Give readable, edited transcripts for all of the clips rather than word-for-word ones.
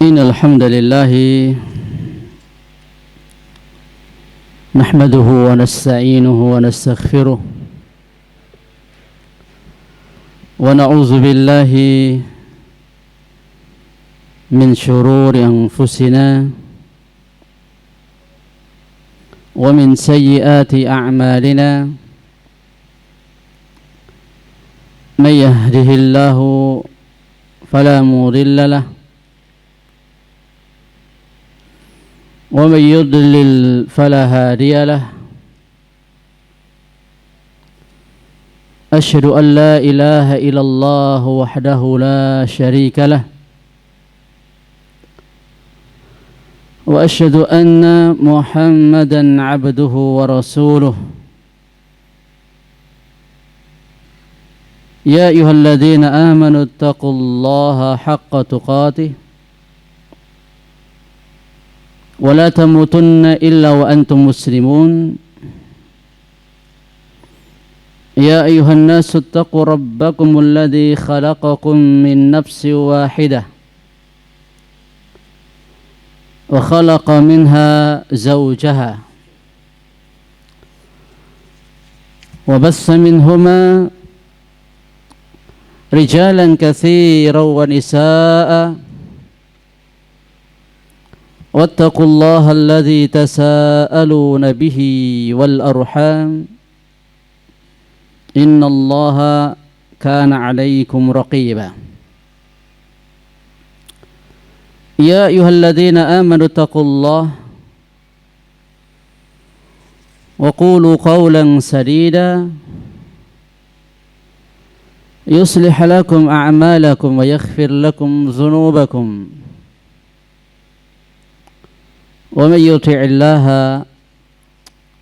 إن الحمد لله نحمده ونستعينه ونستغفره ونعوذ بالله من شرور أنفسنا ومن سيئات أعمالنا من يهده الله فلا مضل له ومن يضلل فلا هادي له أشهد أن لا إله إلا الله وحده لا شريك له وأشهد أن محمدا عبده ورسوله يا أيها الذين آمنوا اتقوا الله حق تقاته ولا تموتن إلا وأنتم مسلمون يا أيها الناس اتقوا ربكم الذي خلقكم من نفس واحدة وخلق منها زوجها وبث منهما رجالا كثيرا ونساء واتقوا الله الذي تساءلون به والأرحام إن الله كان عليكم رقيبا يا أيها الذين آمنوا اتقوا الله وقولوا قولا سديدا يصلح لكم أعمالكم ويغفر لكم ذنوبكم ومن يطع الله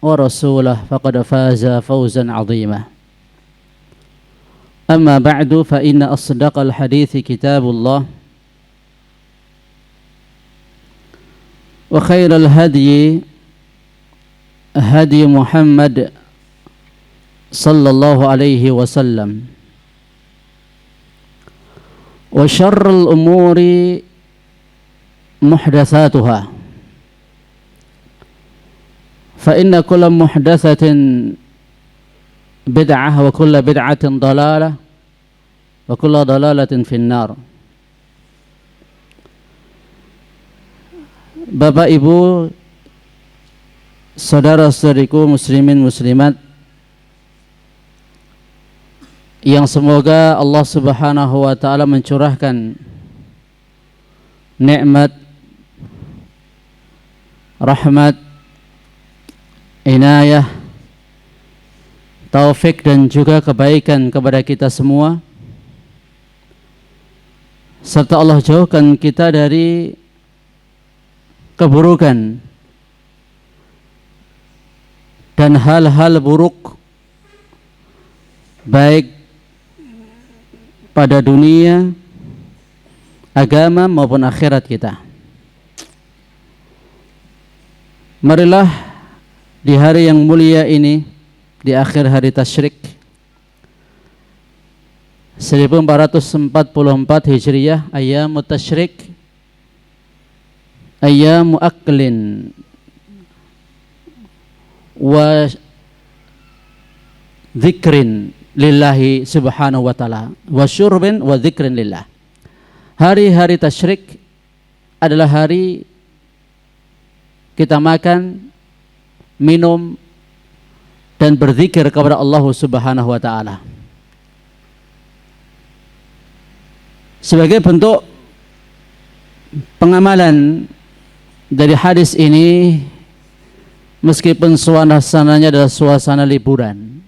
ورسوله فقد فاز فوزا عظيما أما بعد فإن أصدق الحديث كتاب الله وخير الهدي هدي محمد صلى الله عليه وسلم وشر الأمور محدثاتها فإن كل محدثة بدعة وكل بدعة ضلالة وكل ضلالة في النار. Bapak Ibu, saudara-saudariku muslimin muslimat yang semoga Allah Subhanahu wa taala mencurahkan nikmat, rahmat, inayah, taufik dan juga kebaikan kepada kita semua, serta Allah jauhkan kita dari keburukan dan hal-hal buruk baik pada dunia, agama maupun akhirat kita. Marilah di hari yang mulia ini, di akhir hari tasyrik 1444 Hijriyah, ayyamut tasyrik, ayyamu aklin wa dzikrin lillahi subhanahu wa ta'ala wa syurbin wa dzikrin lillah. Hari-hari tasyrik adalah hari kita makan, minum dan berzikir kepada Allah Subhanahu wa taala. Sebagai bentuk pengamalan dari hadis ini, meskipun suasananya adalah suasana liburan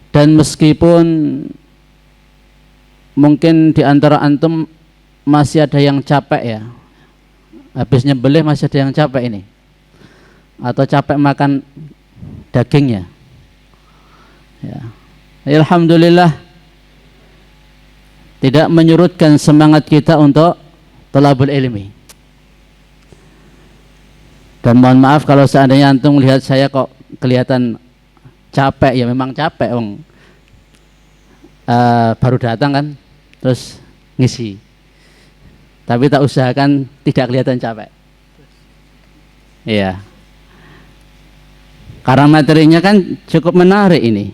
dan meskipun mungkin di antara antum masih ada yang capek ya, habis nyembelih masih ada yang capek ini, atau capek makan dagingnya ya. Alhamdulillah tidak menyurutkan semangat kita untuk thalabul ilmi. Dan mohon maaf kalau seandainya antum melihat saya kok kelihatan capek, ya memang capek baru datang kan terus ngisi tapi tak usahakan tidak kelihatan capek. Iya. Karena materinya kan cukup menarik ini.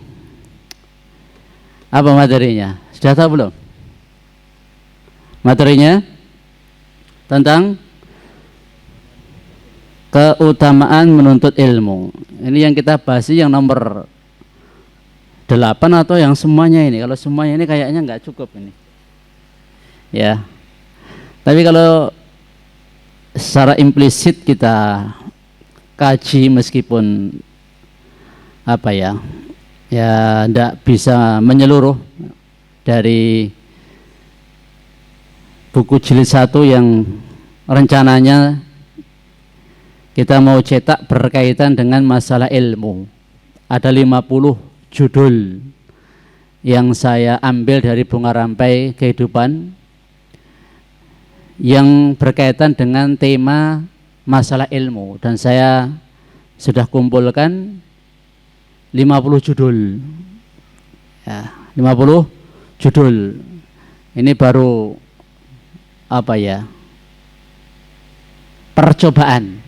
Apa materinya? Sudah tahu belum? Materinya tentang keutamaan menuntut ilmu. Ini yang kita bahas yang nomor 8 atau yang semuanya ini. Kalau semuanya ini kayaknya nggak cukup ini. Ya. Tapi kalau secara implisit kita kaji meskipun apa ya tidak bisa menyeluruh dari buku jilid 1 yang rencananya kita mau cetak berkaitan dengan masalah ilmu. Ada 50 judul yang saya ambil dari Bunga Rampai Kehidupan yang berkaitan dengan tema masalah ilmu, dan saya sudah kumpulkan 50 judul ya, 50 judul. Ini baru apa ya, percobaan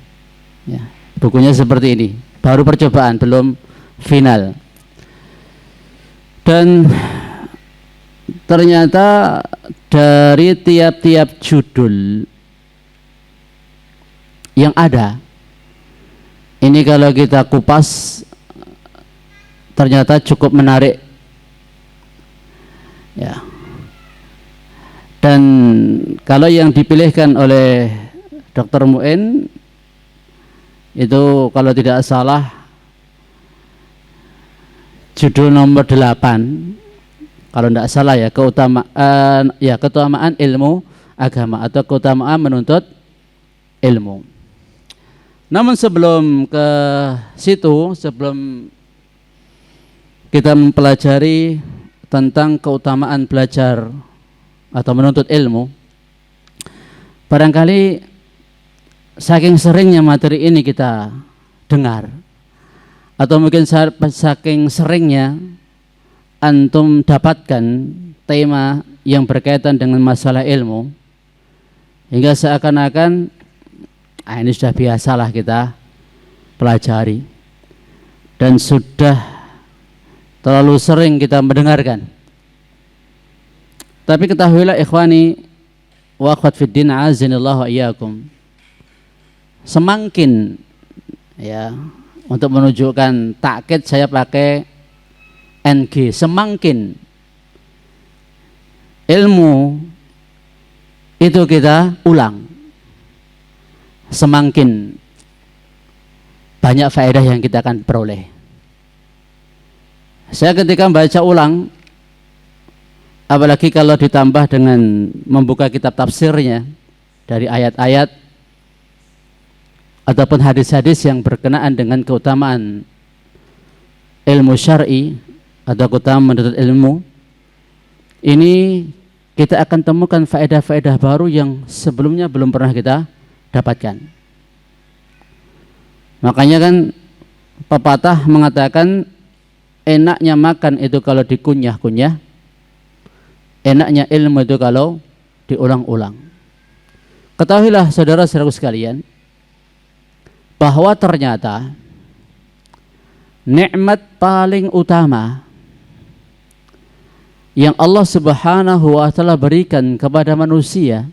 ya. Bukunya seperti ini, baru percobaan, belum final. Dan ternyata dari tiap-tiap judul yang ada ini, kalau kita kupas ternyata cukup menarik ya. Dan kalau yang dipilihkan oleh Dr. Muin itu kalau tidak salah judul nomor 8 kalau tidak salah ya, keutamaan ilmu agama atau keutamaan menuntut ilmu. Namun sebelum ke situ, sebelum kita mempelajari tentang keutamaan belajar atau menuntut ilmu, barangkali saking seringnya materi ini kita dengar, atau mungkin saking seringnya antum dapatkan tema yang berkaitan dengan masalah ilmu, hingga seakan-akan ini sudah biasalah kita pelajari dan sudah terlalu sering kita mendengarkan. Tapi ketahuilah ikhwani wa akhwat fiddin, azinallahu wa iyyakum, semakin ya, untuk menunjukkan takkid saya pakai NG, semakin ilmu itu kita ulang, semakin banyak faedah yang kita akan peroleh. Saya ketika membaca ulang, apalagi kalau ditambah dengan membuka kitab tafsirnya dari ayat-ayat ataupun hadis-hadis yang berkenaan dengan keutamaan ilmu syar'i atau keutamaan menuntut ilmu, ini kita akan temukan faedah-faedah baru yang sebelumnya belum pernah kita dapatkan. Makanya kan pepatah mengatakan enaknya makan itu kalau dikunyah-kunyah, enaknya ilmu itu kalau diulang-ulang. Ketahuilah saudara-saudaraku sekalian, bahwa ternyata nikmat paling utama yang Allah Subhanahu wa taala berikan kepada manusia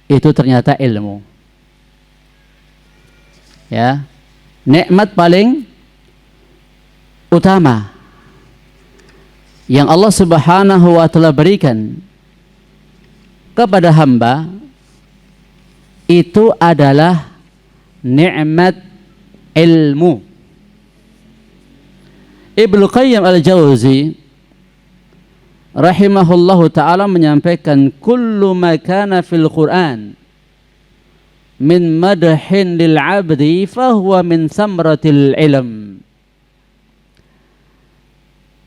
itu ternyata ilmu. Ya, nikmat paling utama yang Allah Subhanahu wa taala berikan kepada hamba itu adalah nikmat ilmu. Ibnu Qayyim al-Jauzi rahimahullahu taala menyampaikan, kullu ma kana fil Quran min madhin lil 'abdi fahuwa min samratil ilm.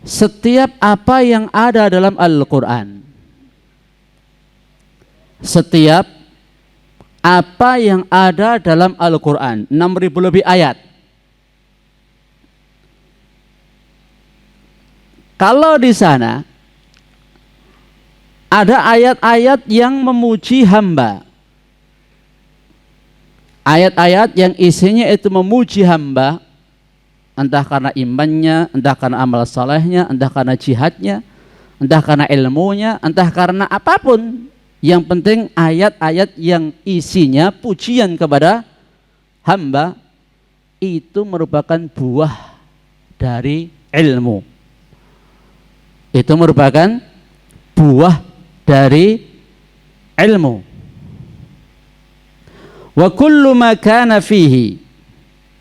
Setiap apa yang ada dalam Al-Quran, setiap apa yang ada dalam Al-Quran, 6.000 lebih ayat, kalau di sana ada ayat-ayat yang memuji hamba. Ayat-ayat yang isinya itu memuji hamba, entah karena imannya, entah karena amal salehnya, entah karena jihadnya, entah karena ilmunya, entah karena apapun. Yang penting ayat-ayat yang isinya pujian kepada hamba itu merupakan buah dari ilmu. Itu merupakan buah dari ilmu. Wa kullu ma kana fihi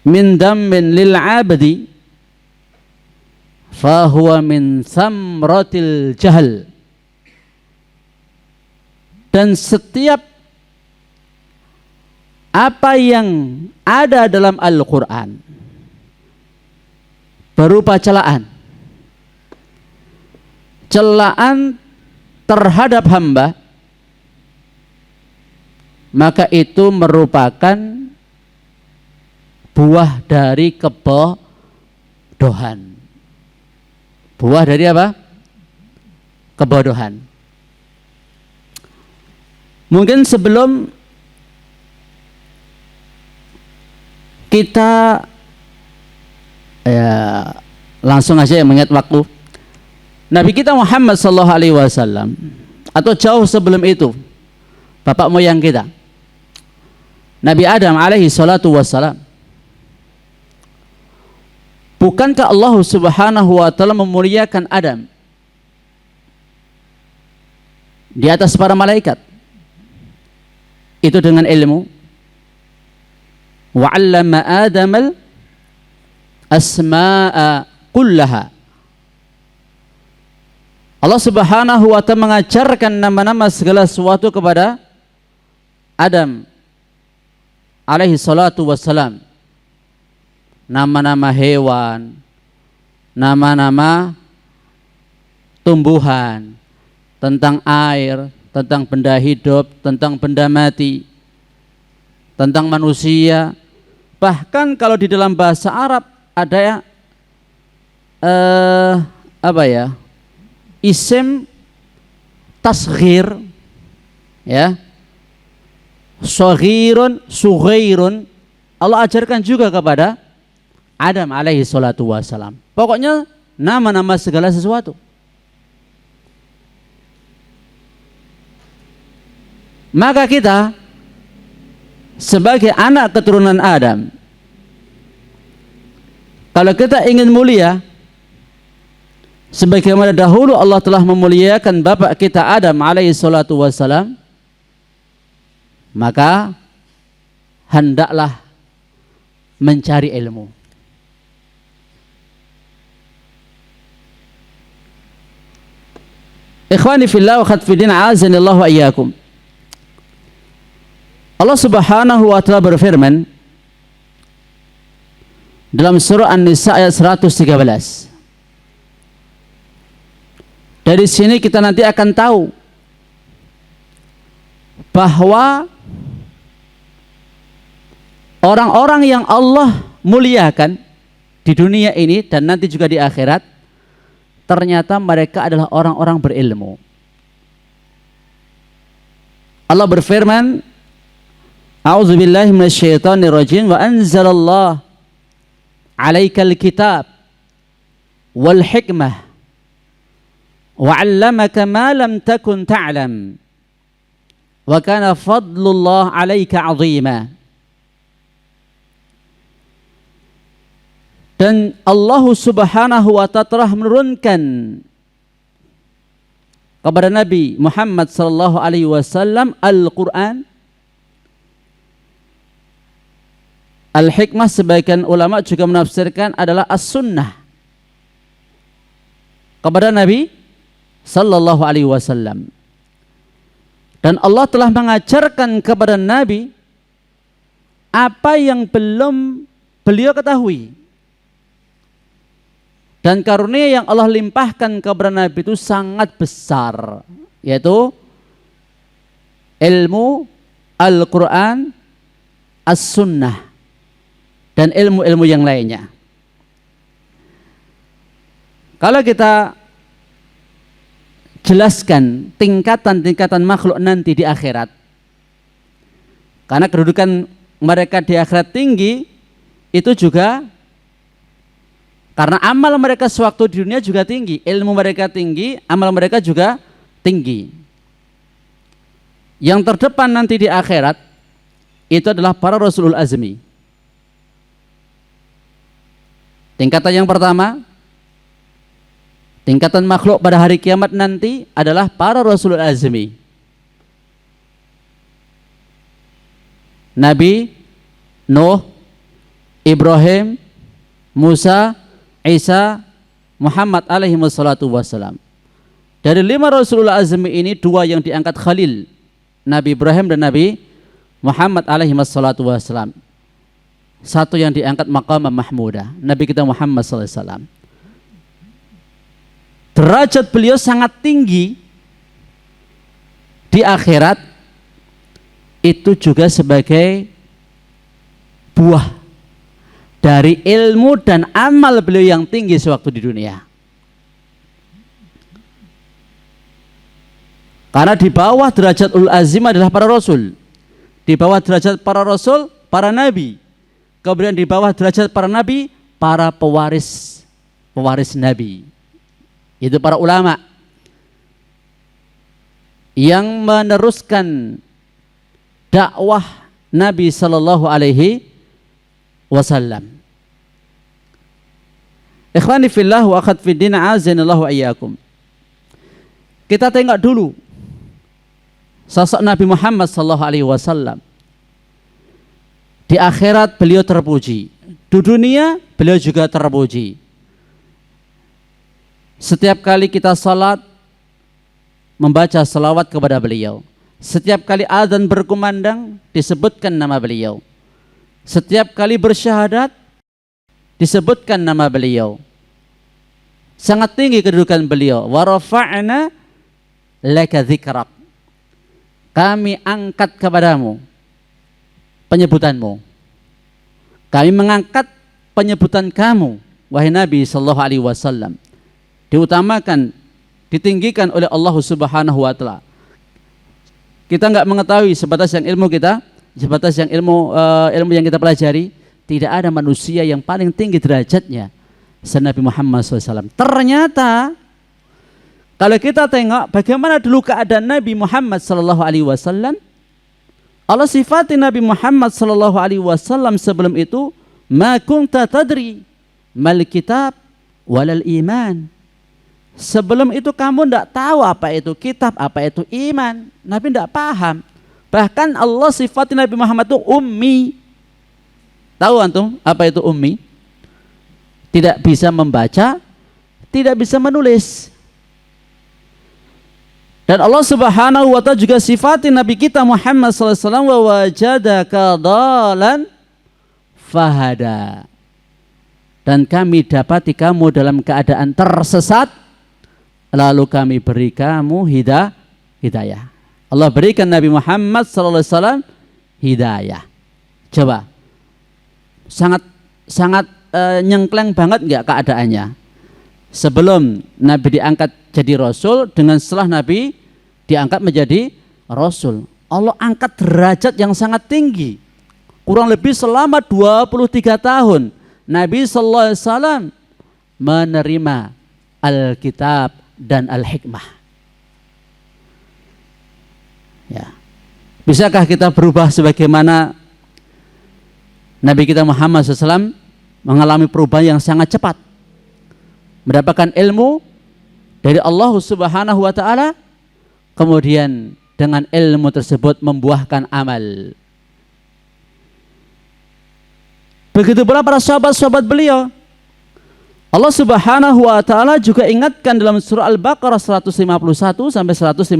min dammin lil 'abdi fa huwa min samratil jahl. Dan setiap apa yang ada dalam Al-Qur'an berupa celaan terhadap hamba, maka itu merupakan buah dari kebodohan. Buah dari apa? Kebodohan. Mungkin sebelum kita langsung aja mengingat waktu, Nabi kita Muhammad sallallahu alaihi wasallam, atau jauh sebelum itu, bapak moyang kita Nabi Adam alaihi salatu wassalam, bukankah Allah subhanahu wa ta'ala memuliakan Adam di atas para malaikat itu dengan ilmu? Wa 'allama Adamal asma'a kullaha. Allah subhanahu wa ta'ala mengajarkan nama-nama segala sesuatu kepada Adam alaihi salatu wassalam. Nama-nama hewan, nama-nama tumbuhan, tentang air, tentang benda hidup, tentang benda mati, tentang manusia. Bahkan kalau di dalam bahasa Arab ada isim tasghir, ya, shaghirun, sughairun, Allah ajarkan juga kepada Adam alaihi salatu wassalam. Pokoknya nama-nama segala sesuatu. Maka kita sebagai anak keturunan Adam, kalau kita ingin mulia, sebagaimana dahulu Allah telah memuliakan bapak kita Adam alaihi salatu wassalam, maka hendaklah mencari ilmu. Ikhwani fillah wa khadfidin azanillahu wa iyyakum. Allah subhanahu wa ta'ala berfirman dalam surah An-Nisa ayat 113. Dari sini kita nanti akan tahu bahwa orang-orang yang Allah muliakan di dunia ini dan nanti juga di akhirat, ternyata mereka adalah orang-orang berilmu. Allah berfirman, A'udzubillahi minasyaitonirrajim, wa anzalallahu 'alaikal kitab wal hikmah wa 'allamaka ma lam takun ta'lam wa kana fadlullah 'alaika 'azima. Dan Allah subhanahu wa ta'ala telah menurunkan kepada Nabi Muhammad sallallahu alaihi wasallam Al-Quran. Al-Hikmah sebagian ulama juga menafsirkan adalah As-Sunnah kepada Nabi sallallahu alaihi wasallam. Dan Allah telah mengajarkan kepada Nabi apa yang belum beliau ketahui. Dan karunia yang Allah limpahkan kepada Nabi itu sangat besar, yaitu ilmu Al-Quran, As-Sunnah, dan ilmu-ilmu yang lainnya. Kalau kita jelaskan tingkatan-tingkatan makhluk nanti di akhirat. Karena kedudukan mereka di akhirat tinggi itu juga karena amal mereka sewaktu di dunia juga tinggi, ilmu mereka tinggi, amal mereka juga tinggi. Yang terdepan nanti di akhirat itu adalah para Rasulul Azmi. Tingkatan yang pertama, tingkatan makhluk pada hari kiamat nanti adalah para Rasulul Azmi. Nabi Nuh, Ibrahim, Musa, Isa, Muhammad alaihi wassalatu wassalam. Dari 5 Rasulullah Azmi ini 2 yang diangkat Khalil, Nabi Ibrahim dan Nabi Muhammad alaihi wassalatu wassalam. 1 yang diangkat maqamah mahmudah, Nabi kita Muhammad sallallahu alaihi wasallam. Derajat beliau sangat tinggi di akhirat, itu juga sebagai buah dari ilmu dan amal beliau yang tinggi sewaktu di dunia. Karena di bawah derajat ulul azim adalah para rasul, di bawah derajat para rasul para nabi, kemudian di bawah derajat para nabi para pewaris nabi, itu para ulama yang meneruskan dakwah Nabi sallallahu alaihi wasallam. Ikhwani fillah wa akhwat fiddin, azanallahu iyyakum. Kita tengok dulu sosok Nabi Muhammad sallallahu alaihi wasallam. Di akhirat beliau terpuji, di dunia beliau juga terpuji. Setiap kali kita salat membaca salawat kepada beliau. Setiap kali azan berkumandang disebutkan nama beliau. Setiap kali bersyahadat disebutkan nama beliau. Sangat tinggi kedudukan beliau. Wa rafa'na laka dzikrak. Kami angkat kepadamu penyebutanmu. Kami mengangkat penyebutan kamu, wahai Nabi sallallahu alaihi wasallam. Diutamakan, ditinggikan oleh Allah Subhanahu wa taala. Kita enggak mengetahui sebatas yang ilmu kita, sebatas yang ilmu yang kita pelajari, tidak ada manusia yang paling tinggi derajatnya selain Nabi Muhammad SAW. Ternyata kalau kita tengok bagaimana dulu keadaan Nabi Muhammad SAW, Allah sifati Nabi Muhammad SAW sebelum itu, ma kunta tadri mal kitab walal iman. Sebelum itu kamu tidak tahu apa itu kitab, apa itu iman. Nabi tidak paham. Bahkan Allah sifati Nabi Muhammad itu ummi. Tahu antum apa itu ummi? Tidak bisa membaca, tidak bisa menulis. Dan Allah Subhanahu wa taala juga sifati Nabi kita Muhammad sallallahu alaihi wasallam, wa wajadaka dhalan fahada. Dan kami dapati kamu dalam keadaan tersesat, lalu kami beri kamu hidayah. Allah berikan Nabi Muhammad sallallahu alaihi wasallam hidayah. Coba, sangat nyengkleng banget enggak keadaannya? Sebelum Nabi diangkat jadi Rasul, dengan setelah Nabi diangkat menjadi Rasul, Allah angkat derajat yang sangat tinggi. Kurang lebih selama 23 tahun Nabi sallallahu alaihi wasallam menerima Alkitab dan Al-Hikmah. Ya. Bisakah kita berubah sebagaimana Nabi kita Muhammad SAW mengalami perubahan yang sangat cepat, mendapatkan ilmu dari Allah Subhanahu wa taala, kemudian dengan ilmu tersebut membuahkan amal. Begitu pula para sahabat-sahabat beliau. Allah Subhanahu wa taala juga ingatkan dalam surah Al-Baqarah 151 sampai 152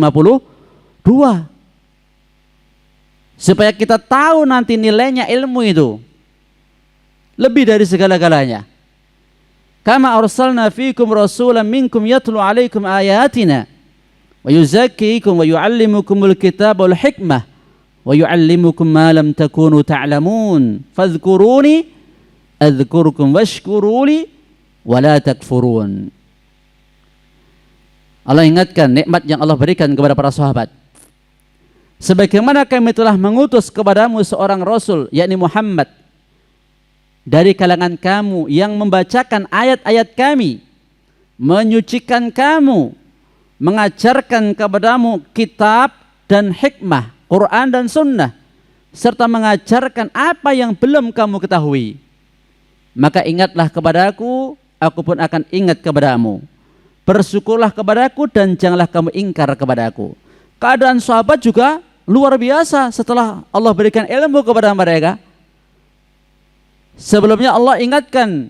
supaya kita tahu nanti nilainya ilmu itu lebih dari segala-galanya. Kama arsalna fiikum rasulan minkum yatlu alaikum ayatina wa yuzakkiikum wa yuallimukumul kitaba wal hikmah wa yuallimukum ma lam takunu ta'lamun fadhkuruni adzkurkum washkuruli wa la takfurun. Allah ingatkan nikmat yang Allah berikan kepada para sahabat. Sebagaimana kami telah mengutus kepadamu seorang rasul, yakni Muhammad, dari kalangan kamu yang membacakan ayat-ayat kami, menyucikan kamu, mengajarkan kepadamu kitab dan hikmah, Quran dan sunnah, serta mengajarkan apa yang belum kamu ketahui. Maka ingatlah kepadaku, aku pun akan ingat kepadamu. Bersyukurlah kepadaku dan janganlah kamu ingkar kepadaku. Keadaan sahabat juga luar biasa setelah Allah berikan ilmu kepada mereka. Sebelumnya Allah ingatkan,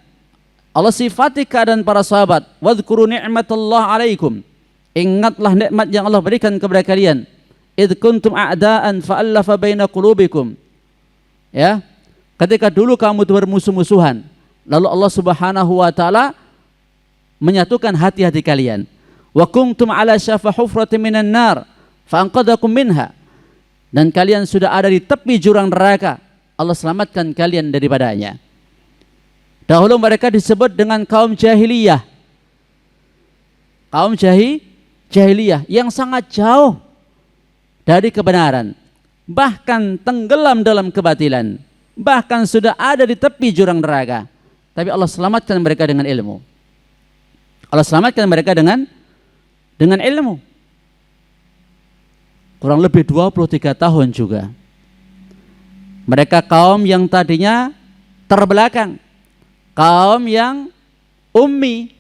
Allah sifati keadaan para sahabat, wadhkuru ni'matallah alaikum. Ingatlah nikmat yang Allah berikan kepada kalian. Idh kuntum a'daan fa'allafa baina qulubikum. Ya, ketika dulu kamu bermusuh-musuhan, lalu Allah Subhanahu wa taala menyatukan hati-hati kalian. Wa kuntum ala syafa hufratin minan nar fa'anqadhakum minha. Dan kalian sudah ada di tepi jurang neraka, Allah selamatkan kalian daripadanya. Dahulu mereka disebut dengan kaum jahiliyah. Kaum jahiliyah yang sangat jauh dari kebenaran, bahkan tenggelam dalam kebatilan, bahkan sudah ada di tepi jurang neraka. Tapi Allah selamatkan mereka dengan ilmu. Allah selamatkan mereka dengan ilmu. Kurang lebih 23 tahun juga. Mereka kaum yang tadinya terbelakang, kaum yang ummi,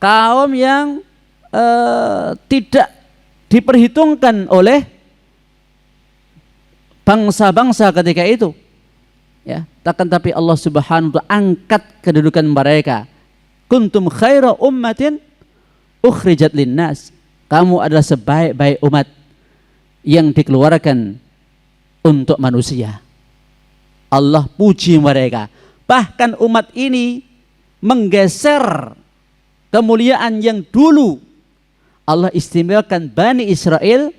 kaum yang tidak diperhitungkan oleh bangsa-bangsa ketika itu. Ya, tapi Allah Subhanahu wa taala angkat kedudukan mereka. Kuntum khaira ummatin ukhrijat linnas. Kamu adalah sebaik-baik umat yang dikeluarkan untuk manusia. Allah puji mereka. Bahkan umat ini menggeser kemuliaan yang dulu Allah istimewakan Bani Israel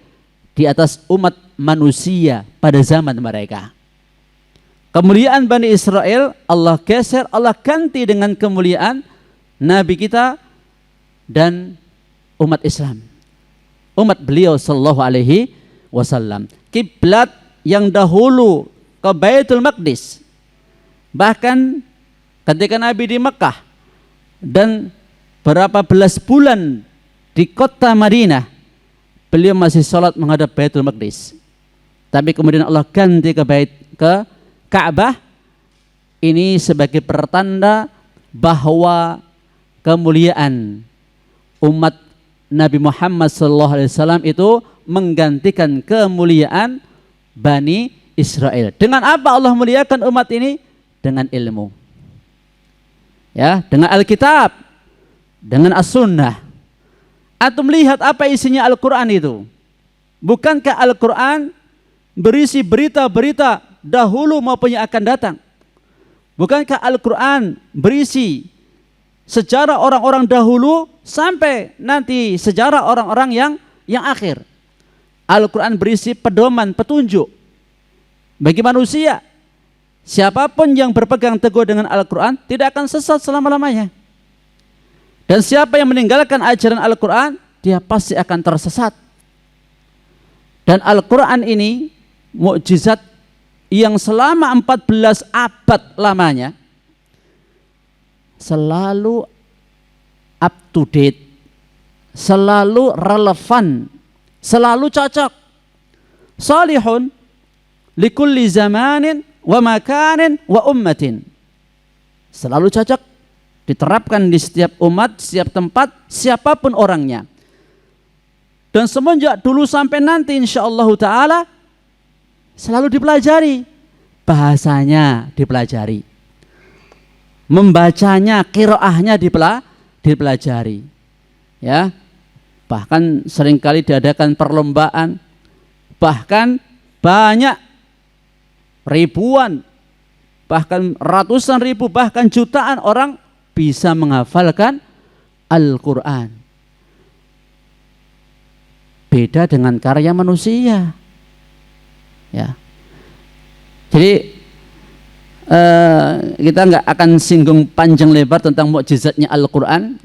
di atas umat manusia pada zaman mereka. Kemuliaan Bani Israel Allah geser, Allah ganti dengan kemuliaan Nabi kita dan umat Islam, umat beliau sallallahu alaihi wasallam. Kiblat yang dahulu ke Baitul Maqdis, bahkan ketika Nabi di Mekah dan berapa belas bulan di kota Madinah, beliau masih sholat menghadap Baitul Maqdis. Tapi kemudian Allah ganti ke Ka'bah. Ini sebagai pertanda bahwa kemuliaan umat Nabi Muhammad SAW itu menggantikan kemuliaan Bani Israel. Dengan apa Allah muliakan umat ini? Dengan ilmu. Ya, dengan Alkitab, dengan As-Sunnah. Antum lihat apa isinya Al-Quran itu? Bukankah Al-Quran berisi berita-berita dahulu maupun yang akan datang? Bukankah Al-Quran berisi sejarah orang-orang dahulu sampai nanti sejarah orang-orang yang akhir? Al-Quran berisi pedoman, petunjuk bagi manusia. Siapapun yang berpegang teguh dengan Al-Quran tidak akan sesat selama-lamanya. Dan siapa yang meninggalkan ajaran Al-Quran, dia pasti akan tersesat. Dan Al-Quran ini mukjizat yang selama 14 abad lamanya selalu up to date, selalu relevan, selalu cocok. Salihun likulli zamanin wa makanin wa ummatin. Selalu cocok, diterapkan di setiap umat, setiap tempat, siapapun orangnya. Dan semenjak dulu sampai nanti insyaallah ta'ala selalu dipelajari. Bahasanya dipelajari, membacanya, qiraahnya dipelajari. Ya, bahkan seringkali diadakan perlombaan, bahkan banyak ribuan, bahkan ratusan ribu, bahkan jutaan orang bisa menghafalkan Al-Quran. Beda dengan karya manusia. Ya, jadi kita nggak akan singgung panjang lebar tentang mukjizatnya Al-Quran.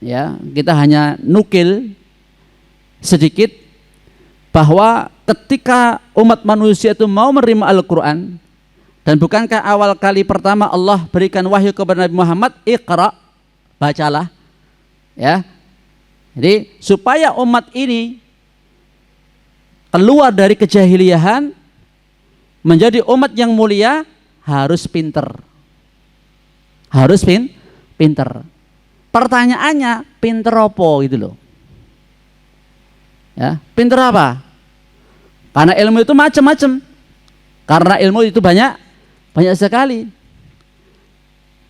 Ya, kita hanya nukil sedikit bahwa ketika umat manusia itu mau menerima Al-Quran, dan bukankah awal kali pertama Allah berikan wahyu kepada Nabi Muhammad, Iqra, bacalah, ya. Jadi supaya umat ini keluar dari kejahiliahan menjadi umat yang mulia, harus pinter. Harus pinter. Pertanyaannya, pinter apa gitu loh. Ya, pinter apa? Karena ilmu itu macam-macam. Karena ilmu itu banyak sekali.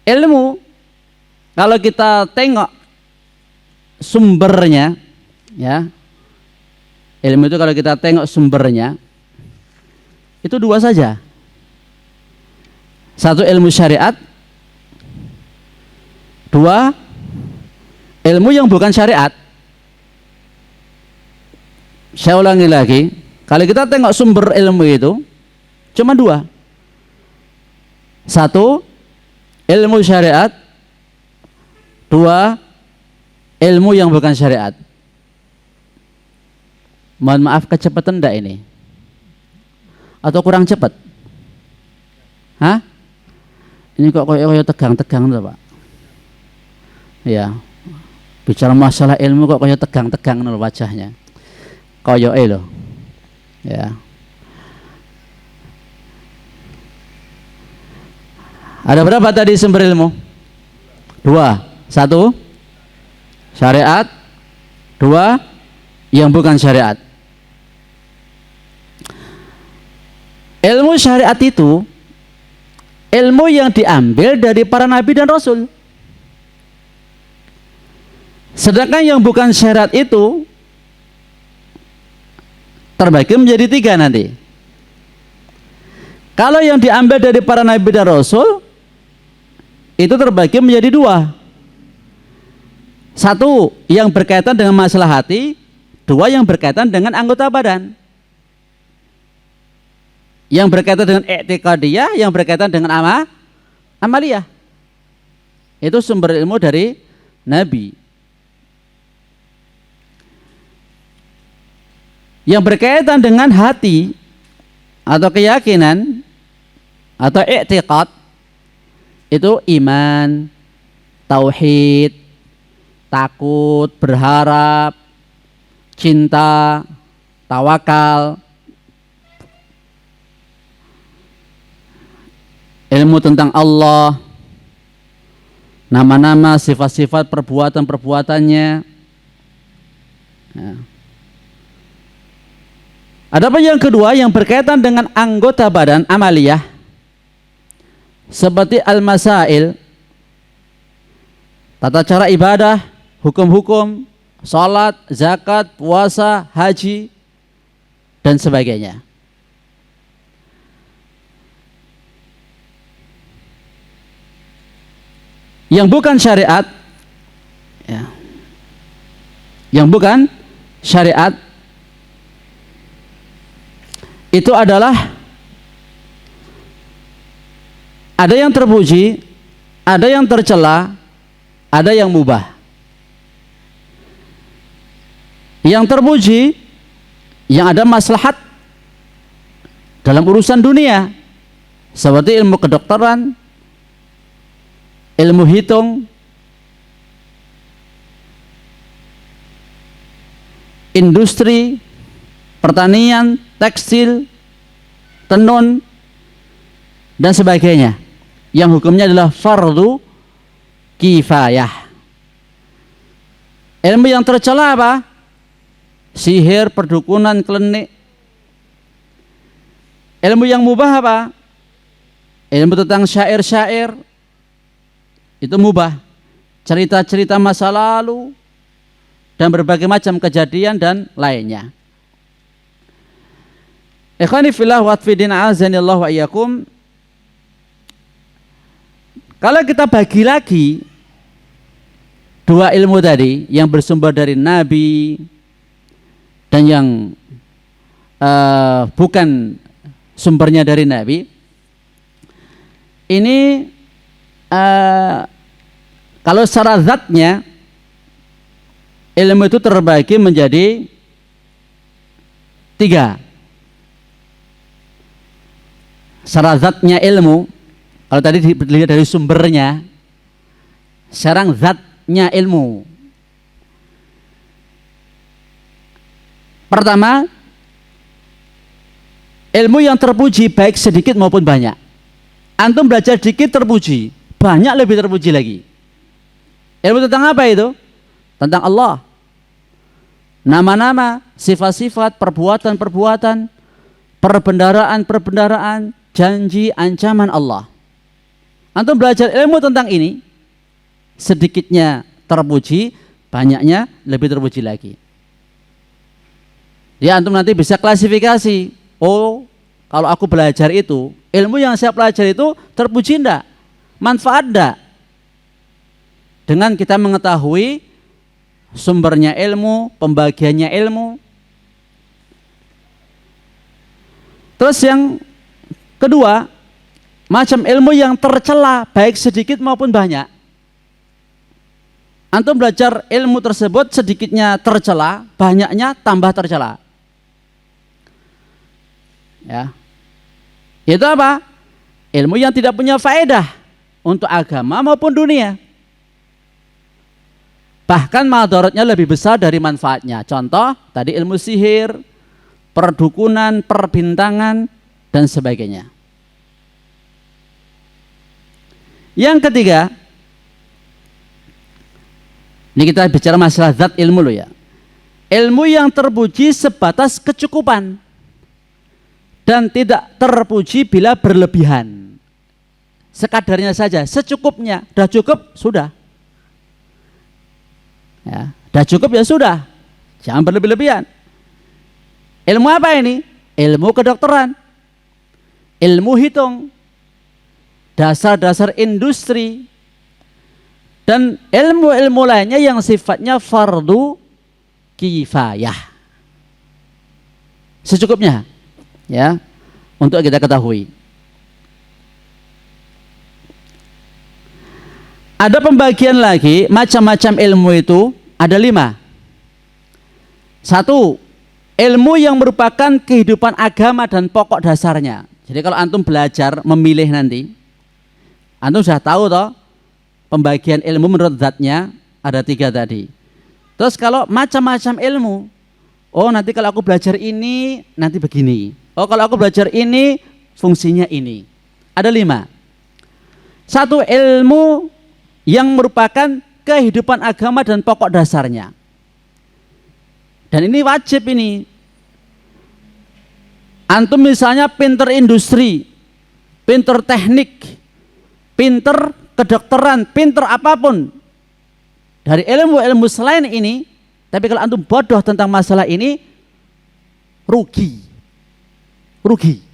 Ilmu kalau kita tengok sumbernya, ya. Ilmu itu kalau kita tengok sumbernya itu dua saja. Satu, ilmu syariat. Dua, ilmu yang bukan syariat. Saya ulangi lagi, kalau kita tengok sumber ilmu itu cuma dua. Satu, ilmu syariat. Dua, ilmu yang bukan syariat. Mohon maaf, kecepatan enggak ini? Atau kurang cepat? Hah? Ini kok kayak tegang-tegang tuh, Pak? Ya, bicara masalah ilmu kok kayak tegang-tegang loh wajahnya. Koyoke loh. Ya. Ada berapa tadi sumber ilmu? Dua. Satu, syariat. Dua, yang bukan syariat. Ilmu syariat itu ilmu yang diambil dari para nabi dan rasul. Sedangkan yang bukan syariat itu terbagi menjadi tiga nanti. Kalau yang diambil dari para nabi dan rasul itu terbagi menjadi dua. Satu yang berkaitan dengan masalah hati, dua yang berkaitan dengan anggota badan. Yang berkaitan dengan i'tiqadiyah, yang berkaitan dengan amaliyah. Itu sumber ilmu dari nabi. Yang berkaitan dengan hati atau keyakinan atau i'tiqad itu iman, tauhid, takut, berharap, cinta, tawakal, ilmu tentang Allah, nama-nama, sifat-sifat, perbuatan-perbuatannya. Ya. Adapun yang kedua yang berkaitan dengan anggota badan amaliyah seperti al-masail, tata cara ibadah, hukum-hukum, salat, zakat, puasa, haji dan sebagainya. Yang bukan syariat, ya. Yang bukan syariat itu adalah ada yang terpuji, ada yang tercela, ada yang mubah. Yang terpuji, yang ada maslahat dalam urusan dunia, seperti ilmu kedokteran, ilmu hitung, industri, pertanian, tekstil, tenun, dan sebagainya. Yang hukumnya adalah fardu kifayah. Ilmu yang tercela apa? Sihir, perdukunan, klenik. Ilmu yang mubah apa? Ilmu tentang syair-syair. Itu mubah. Cerita-cerita masa lalu dan berbagai macam kejadian dan lainnya. Ikhwani fillah wa atfidin azanillahu wa iyyakum. Kalau kita bagi lagi dua ilmu tadi yang bersumber dari Nabi dan yang bukan sumbernya dari Nabi, ini kalau secara zatnya ilmu itu terbagi menjadi Tiga, secara zatnya ilmu, kalau tadi dilihat dari sumbernya, sekarang zatnya ilmu. Pertama, ilmu yang terpuji baik sedikit maupun banyak. Antum belajar sedikit terpuji, banyak lebih terpuji lagi. Ilmu tentang apa itu? Tentang Allah. Nama-nama, sifat-sifat, perbuatan-perbuatan, perbendaraan-perbendaraan, janji, ancaman Allah. Antum belajar ilmu tentang ini, sedikitnya terpuji, banyaknya lebih terpuji lagi. Ya, antum nanti bisa klasifikasi. Oh, kalau aku belajar itu, ilmu yang saya pelajari itu terpuji enggak? Manfaat enggak? Dengan kita mengetahui sumbernya ilmu, pembagiannya ilmu. Terus yang kedua, macam ilmu yang tercela baik sedikit maupun banyak. Antum belajar ilmu tersebut sedikitnya tercela, banyaknya tambah tercela. Ya. Itu apa? Ilmu yang tidak punya faedah untuk agama maupun dunia. Bahkan madaratnya lebih besar dari manfaatnya. Contoh, tadi ilmu sihir, perdukunan, perbintangan, dan sebagainya. Yang ketiga, ini kita bicara masalah zat ilmu loh ya. Ilmu yang terpuji sebatas kecukupan dan tidak terpuji bila berlebihan. Sekadarnya saja, secukupnya. Sudah cukup, sudah. Ya, sudah cukup ya sudah. Jangan berlebih-lebihan. Ilmu apa ini? Ilmu kedokteran, ilmu hitung, dasar-dasar industri, dan ilmu-ilmu lainnya yang sifatnya fardu kifayah. Secukupnya. Ya, untuk kita ketahui. Ada pembagian lagi, macam-macam ilmu itu ada 5. 1, ilmu yang merupakan kehidupan agama dan pokok dasarnya. Jadi kalau antum belajar memilih nanti, antum sudah tahu toh pembagian ilmu menurut zatnya ada 3 tadi. Terus kalau macam-macam ilmu, oh nanti kalau aku belajar ini nanti begini. Oh kalau aku belajar ini fungsinya ini. Ada 5. 1, ilmu yang merupakan kehidupan agama dan pokok dasarnya. Dan ini wajib ini. Antum misalnya pinter industri, pinter teknik, pinter kedokteran, pinter apapun. Dari ilmu-ilmu selain ini, tapi kalau antum bodoh tentang masalah ini, rugi. Rugi.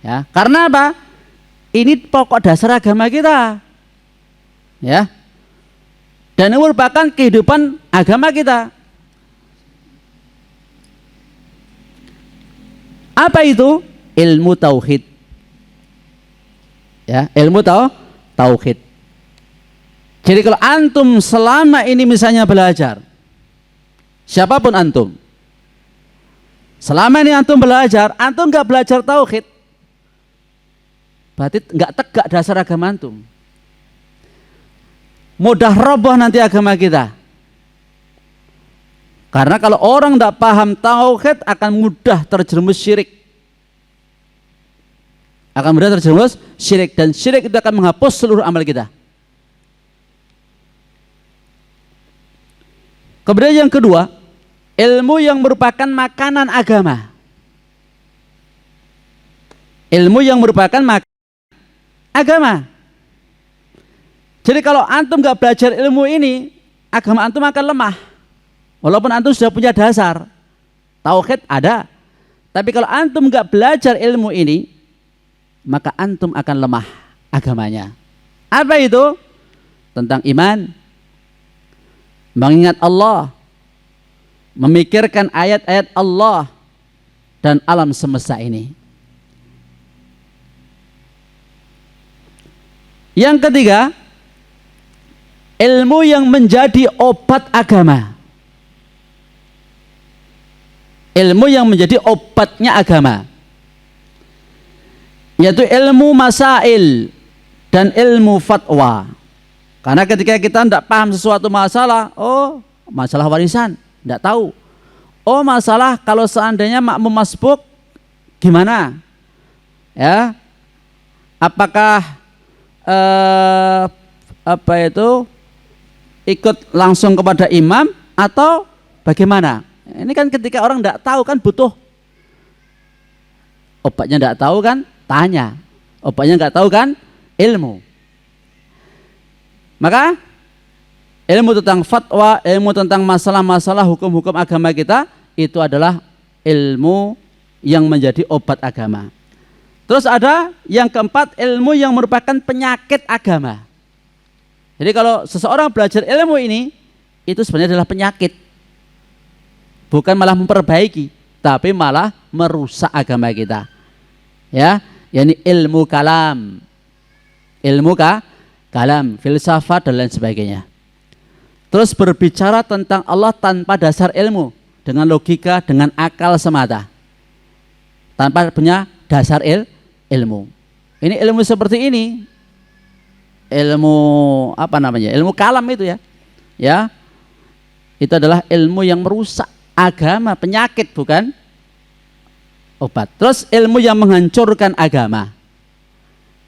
Ya, karena apa? Ini pokok dasar agama kita. Ya. Dan ini merupakan kehidupan agama kita. Apa itu? Ilmu tauhid. Ya, ilmu tauhid. Jadi kalau antum selama ini misalnya belajar, siapapun antum, selama ini antum belajar, antum nggak belajar tauhid, berarti nggak tegak dasar agama antum. Mudah roboh nanti agama kita. Karena kalau orang tidak paham tauhid akan mudah terjerumus syirik. Akan mudah terjerumus syirik, dan syirik itu akan menghapus seluruh amal kita. Kemudian yang kedua, ilmu yang merupakan makanan agama. Ilmu yang merupakan agama. Jadi kalau antum nggak belajar ilmu ini, agama antum akan lemah. Walaupun antum sudah punya dasar, tauhid ada, tapi kalau antum nggak belajar ilmu ini, maka antum akan lemah agamanya. Apa itu? Tentang iman, mengingat Allah, memikirkan ayat-ayat Allah dan alam semesta ini. Yang ketiga, ilmu yang menjadi obat agama. ilmu yang menjadi obatnya agama, yaitu ilmu masail dan ilmu fatwa. Karena ketika kita tidak paham sesuatu masalah, oh masalah warisan, tidak tahu. Oh masalah kalau seandainya makmum masbuk gimana? Ya, apakah ikut langsung kepada imam atau bagaimana? Ini kan ketika orang tidak tahu kan butuh obatnya, tidak tahu kan tanya, obatnya nggak tahu kan ilmu. Maka ilmu tentang fatwa, ilmu tentang masalah-masalah hukum-hukum agama kita itu adalah ilmu yang menjadi obat agama. Terus ada yang keempat, ilmu yang merupakan penyakit agama. Jadi kalau seseorang belajar ilmu ini, itu sebenarnya adalah penyakit. Bukan malah memperbaiki, tapi malah merusak agama kita. Ya, yakni ilmu kalam. Ilmu kalam, filsafat dan lain sebagainya. Terus berbicara tentang Allah tanpa dasar ilmu, dengan logika, dengan akal semata. Tanpa punya dasar ilmu. Ini ilmu seperti ini. Ilmu apa namanya? Ilmu kalam itu ya. Ya. Itu adalah ilmu yang merusak agama, penyakit bukan obat. Terus ilmu yang menghancurkan agama.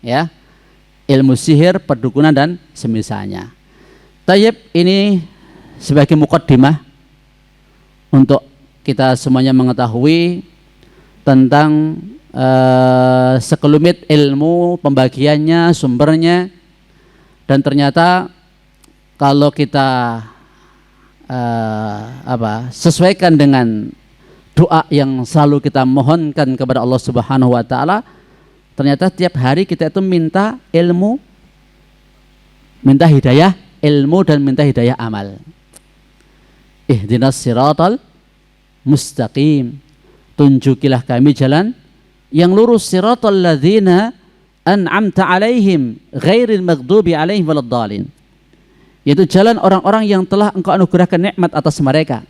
Ya. Ilmu sihir, perdukunan dan semisalnya. Tayyib, ini sebagai muqaddimah untuk kita semuanya mengetahui tentang sekelumit ilmu, pembagiannya, sumbernya. Dan ternyata kalau kita sesuaikan dengan doa yang selalu kita mohonkan kepada Allah Subhanahu wa taala, ternyata tiap hari kita itu minta ilmu, minta hidayah ilmu dan minta hidayah amal. Ihdinas siratal mustaqim, tunjukilah kami jalan yang lurus, siratal ladzina an'amta alaihim ghairil maghdubi alaihim waladdallin, yaitu jalan orang-orang yang telah engkau anugerahkan nikmat atas mereka,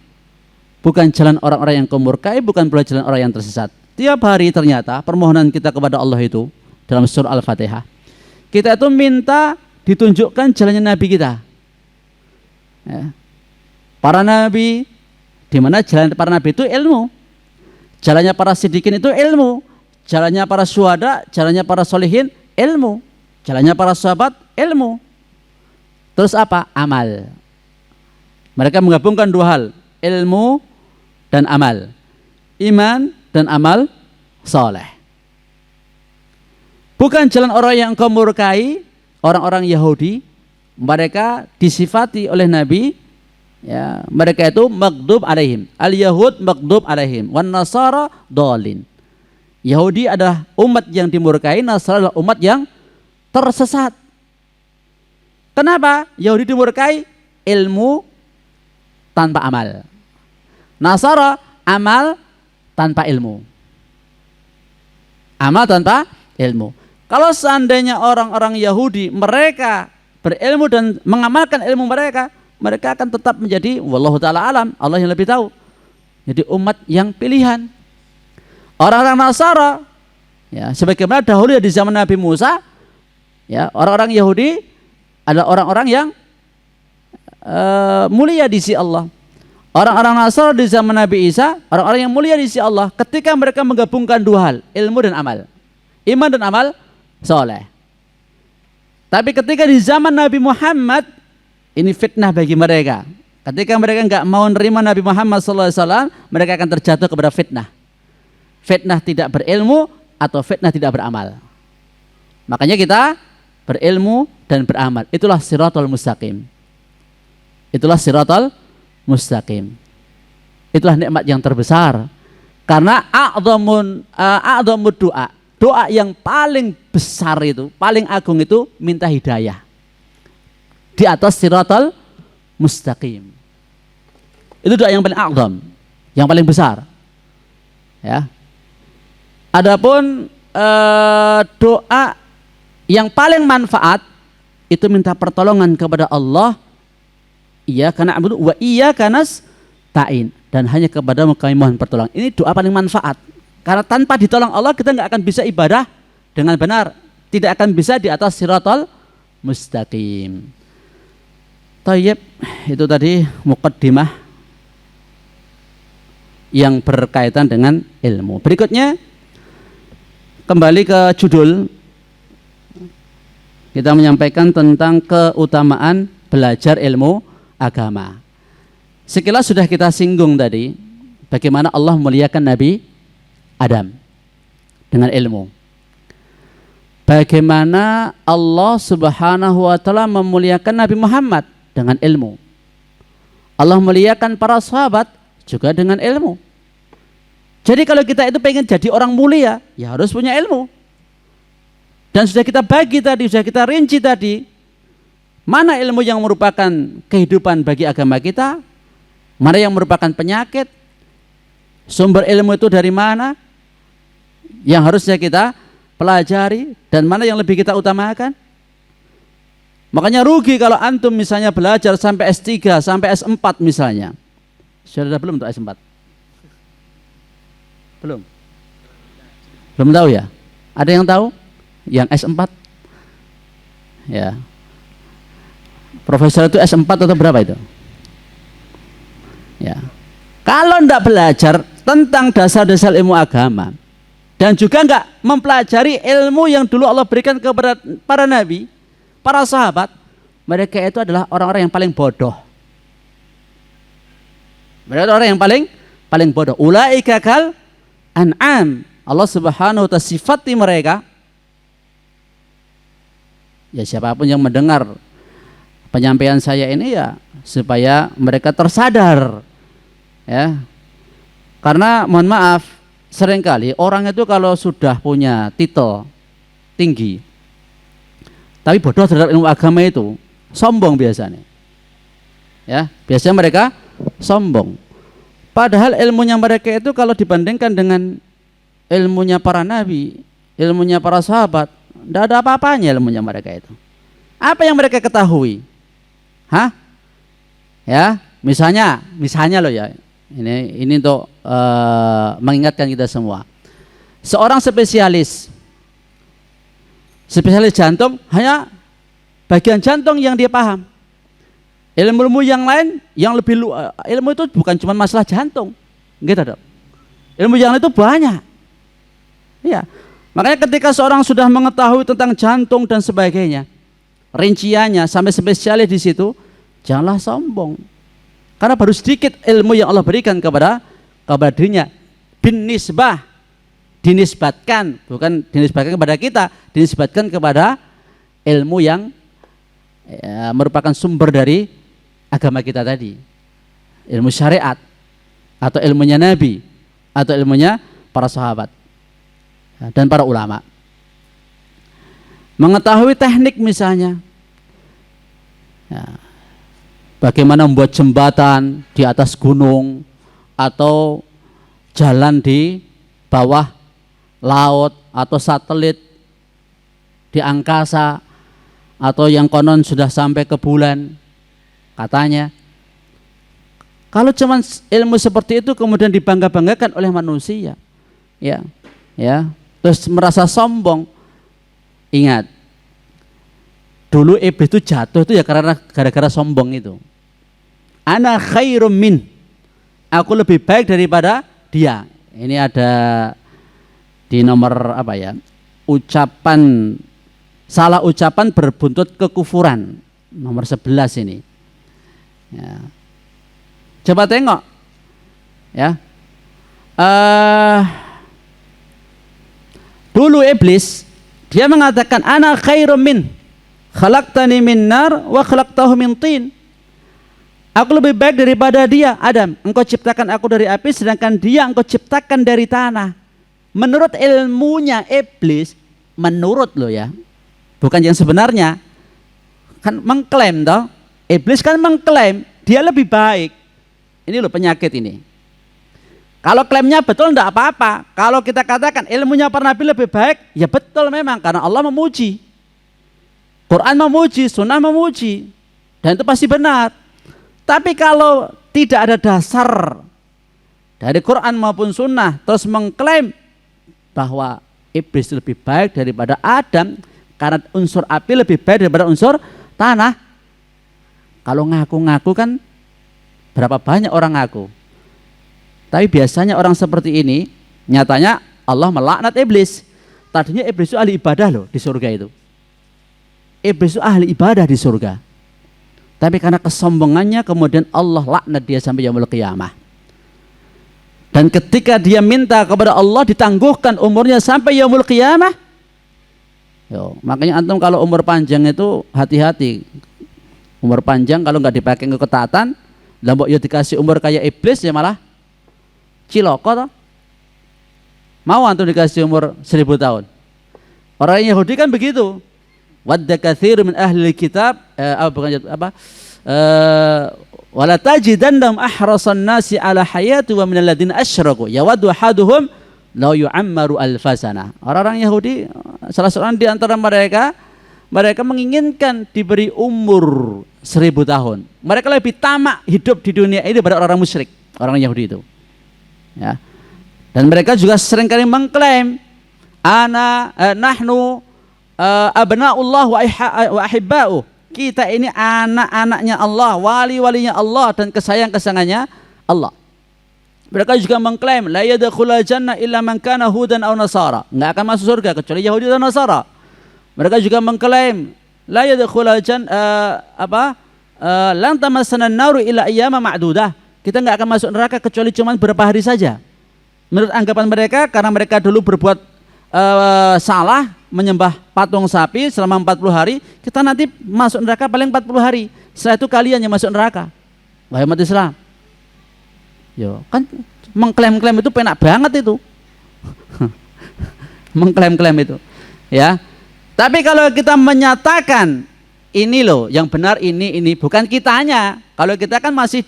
bukan jalan orang-orang yang kau murkai, bukan pula jalan orang yang tersesat. Tiap hari ternyata permohonan kita kepada Allah itu dalam surah Al-Fatihah, kita itu minta ditunjukkan jalannya Nabi kita. Ya. Para Nabi, di mana jalan para Nabi itu ilmu, jalannya para siddiqin itu ilmu, jalannya para syuhada, jalannya para solihin ilmu, jalannya para sahabat ilmu. Terus apa? Amal. Mereka menggabungkan dua hal, ilmu dan amal, iman dan amal soleh. Bukan jalan orang yang kau murkai, orang-orang Yahudi, mereka disifati oleh Nabi, ya, mereka itu maghdub alaihim, al-yahud maghdub alaihim, wan nasara dhalin. Yahudi adalah umat yang dimurkai, Nasara adalah umat yang tersesat. Kenapa? Yahudi dimurkai ilmu tanpa amal, Nasara amal tanpa ilmu. Amal tanpa ilmu. Kalau seandainya orang-orang Yahudi mereka berilmu dan mengamalkan ilmu mereka, mereka akan tetap menjadi wallahu ta'ala alam, Allah yang lebih tahu, jadi umat yang pilihan. Orang-orang Nasara, ya, sebagaimana dahulu ya di zaman Nabi Musa, ya, orang-orang Yahudi adalah orang-orang yang mulia di sisi Allah. Orang-orang Nasara di zaman Nabi Isa, orang-orang yang mulia di sisi Allah, ketika mereka menggabungkan dua hal, ilmu dan amal, iman dan amal soleh. Tapi ketika di zaman Nabi Muhammad, ini fitnah bagi mereka. Ketika mereka enggak mau menerima Nabi Muhammad SAW, mereka akan terjatuh kepada fitnah. Fitnah tidak berilmu atau fitnah tidak beramal. Makanya kita berilmu dan beramal. Itulah siratal mustaqim. Itulah siratal mustaqim. Itulah nikmat yang terbesar. Karena a'dhamud doa, doa yang paling besar itu, paling agung itu minta hidayah di atas siratal mustaqim. Itu doa yang paling a'dham, yang paling besar. Ya. Adapun doa yang paling manfaat itu minta pertolongan kepada Allah. Iya karena abudu wa iya kanas ta'in. dan hanya kepadamu kami mohon pertolongan. Ini doa paling manfaat. Karena tanpa ditolong Allah kita nggak akan bisa ibadah dengan benar. Tidak akan bisa di atas siratal mustaqim. Tayyib, itu tadi muqaddimah yang berkaitan dengan ilmu. Berikutnya kembali ke judul, kita menyampaikan tentang keutamaan belajar ilmu agama. Sekilas sudah kita singgung tadi bagaimana Allah memuliakan Nabi Adam dengan ilmu. Bagaimana Allah Subhanahu wa taala memuliakan Nabi Muhammad dengan ilmu. Allah memuliakan para sahabat juga dengan ilmu. Jadi kalau kita itu pengen jadi orang mulia, ya harus punya ilmu. Dan sudah kita bagi tadi, sudah kita rinci tadi, mana ilmu yang merupakan kehidupan bagi agama kita, mana yang merupakan penyakit, sumber ilmu itu dari mana, yang harusnya kita pelajari, dan mana yang lebih kita utamakan. Makanya rugi kalau antum misalnya belajar sampai S3, sampai S4 misalnya. Sudah belum untuk S4? Belum? Belum tahu ya? Ada yang tahu? Yang S4? Ya. Profesor itu S4 atau berapa itu? Ya. Kalau enggak belajar tentang dasar-dasar ilmu agama dan juga enggak mempelajari ilmu yang dulu Allah berikan kepada para nabi, para sahabat, mereka itu adalah orang-orang yang paling bodoh. Mereka adalah orang yang paling bodoh. Ulaika kal an'am. Allah Subhanahu wa ta'ala sifati mereka. Ya siapapun yang mendengar penyampaian saya ini ya supaya mereka tersadar. Ya. Karena mohon maaf, seringkali orang itu kalau sudah punya titel tinggi tapi bodoh terhadap ilmu agama itu, sombong biasanya. Ya, biasanya mereka sombong. Padahal ilmunya mereka itu kalau dibandingkan dengan ilmunya para nabi, ilmunya para sahabat, tidak ada apa-apanya ilmunya mereka itu. Apa yang mereka ketahui? Hah? Ya, misalnya loh ya. Ini untuk mengingatkan kita semua. Seorang spesialis jantung hanya bagian jantung yang dia paham. Ilmu yang lain yang lebih ilmu itu bukan cuma masalah jantung, gitu dong. Ilmu yang lain itu banyak. Ya, makanya ketika seorang sudah mengetahui tentang jantung dan sebagainya, rinciannya sampai spesialis di situ, janganlah sombong. Karena baru sedikit ilmu yang Allah berikan kepada dirinya. Bin nisbah, dinisbatkan, bukan dinisbatkan kepada kita, dinisbatkan kepada ilmu yang merupakan sumber dari agama kita tadi, ilmu syariat atau ilmunya Nabi atau ilmunya para sahabat dan para ulama. Mengetahui teknik misalnya, ya, bagaimana membuat jembatan di atas gunung atau jalan di bawah laut atau satelit di angkasa atau yang konon sudah sampai ke bulan katanya. Kalau cuma ilmu seperti itu kemudian dibangga-banggakan oleh manusia, ya, terus merasa sombong. Ingat, dulu iblis itu jatuh itu ya karena gara-gara sombong itu. Ana khairum min, aku lebih baik daripada dia. Ini ada di nomor apa ya? Salah ucapan berbuntut kekufuran. Nomor 11 ini. Ya. Coba tengok. Ya. Dulu iblis dia mengatakan ana khairum min, khalaqtani min nar wa khalaqtahu min tin. Aku lebih baik daripada dia, Adam. Engkau ciptakan aku dari api, sedangkan dia engkau ciptakan dari tanah. Menurut ilmunya iblis, menurut lo ya, bukan yang sebenarnya. Kan mengklaim toh, iblis kan mengklaim dia lebih baik. Ini loh penyakit ini. Kalau klaimnya betul enggak apa-apa. Kalau kita katakan ilmunya para nabi lebih baik, ya betul memang karena Allah memuji. Quran memuji, sunnah memuji. Dan itu pasti benar. Tapi kalau tidak ada dasar dari Quran maupun sunnah terus mengklaim bahwa iblis lebih baik daripada Adam karena unsur api lebih baik daripada unsur tanah. Kalau ngaku-ngaku kan berapa banyak orang ngaku. Tapi biasanya orang seperti ini nyatanya Allah melaknat iblis. Tadinya iblis itu ahli ibadah loh di surga itu. Iblis itu ahli ibadah di surga. Tapi karena kesombongannya kemudian Allah laknat dia sampai yaumul qiyamah. Dan ketika dia minta kepada Allah ditangguhkan umurnya sampai yaumul qiyamah. Yo, makanya antum kalau umur panjang itu hati-hati. Umur panjang kalau nggak dipakai ke ketaatan, lambok yo dikasih umur kayak iblis ya malah ciloko toh. Mau antum dikasih umur 1000 tahun. Orang Yahudi kan begitu. Wadda katsir min ahli kitab wala tajidannahum ahrasan nasi ala hayati wa minal ladzina asyraku yawaddu ahaduhum law yu'ammaru alfasana. Orang-orang Yahudi salah seorang di antara mereka menginginkan diberi umur 1000 tahun. Mereka lebih tamak hidup di dunia ini daripada orang musyrik, orang Yahudi itu. Ya. Dan mereka juga seringkali mengklaim nahnu abna'ullah wa ahibba'u. Kita ini anak-anaknya Allah, wali-walinya Allah dan kesayang-kesayangannya Allah. Mereka juga mengklaim la yadkhulul jannah illa man kana hudan aw nasara. Enggak akan masuk surga kecuali Yahudi dan Nasara. Mereka juga mengklaim la yadkhulul lan tamassana an-naru illa ayyama ma'dudah. Kita enggak akan masuk neraka kecuali cuma beberapa hari saja. Menurut anggapan mereka karena mereka dulu berbuat salah menyembah patung sapi selama 40 hari, kita nanti masuk neraka paling 40 hari. Setelah itu kalian yang masuk neraka. Wahai umat Islam. Yo, kan mengklaim-klaim itu penak banget itu. Mengklaim-klaim itu. Ya. Tapi kalau kita menyatakan ini loh yang benar ini bukan kitanya. Kalau kita kan masih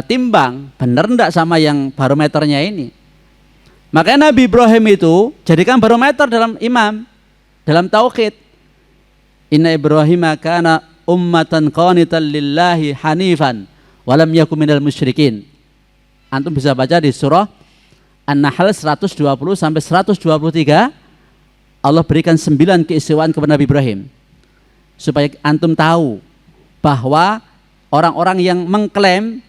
timbang benar enggak sama yang barometernya ini. Makanya Nabi Ibrahim itu jadikan barometer dalam imam, dalam tauhid. Inna Ibrahim kana ummatan qanitan lillahi hanifan walam yakum minal musyrikin. Antum bisa baca di surah An-Nahl 120 sampai 123. Allah berikan 9 keistimewaan kepada Nabi Ibrahim supaya antum tahu bahwa orang-orang yang mengklaim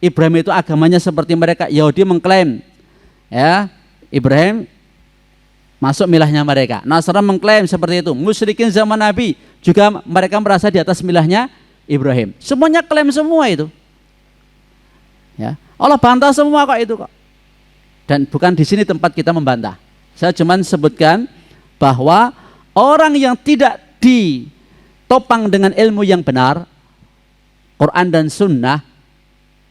Ibrahim itu agamanya seperti mereka Yahudi mengklaim ya Ibrahim masuk milahnya mereka. Nasrani mengklaim seperti itu. Musyrikin zaman Nabi juga mereka merasa di atas milahnya Ibrahim. Semuanya klaim semua itu. Ya, Allah bantah semua kok itu kok. Dan bukan di sini tempat kita membantah. Saya cuma sebutkan bahwa orang yang tidak ditopang dengan ilmu yang benar, Quran dan Sunnah,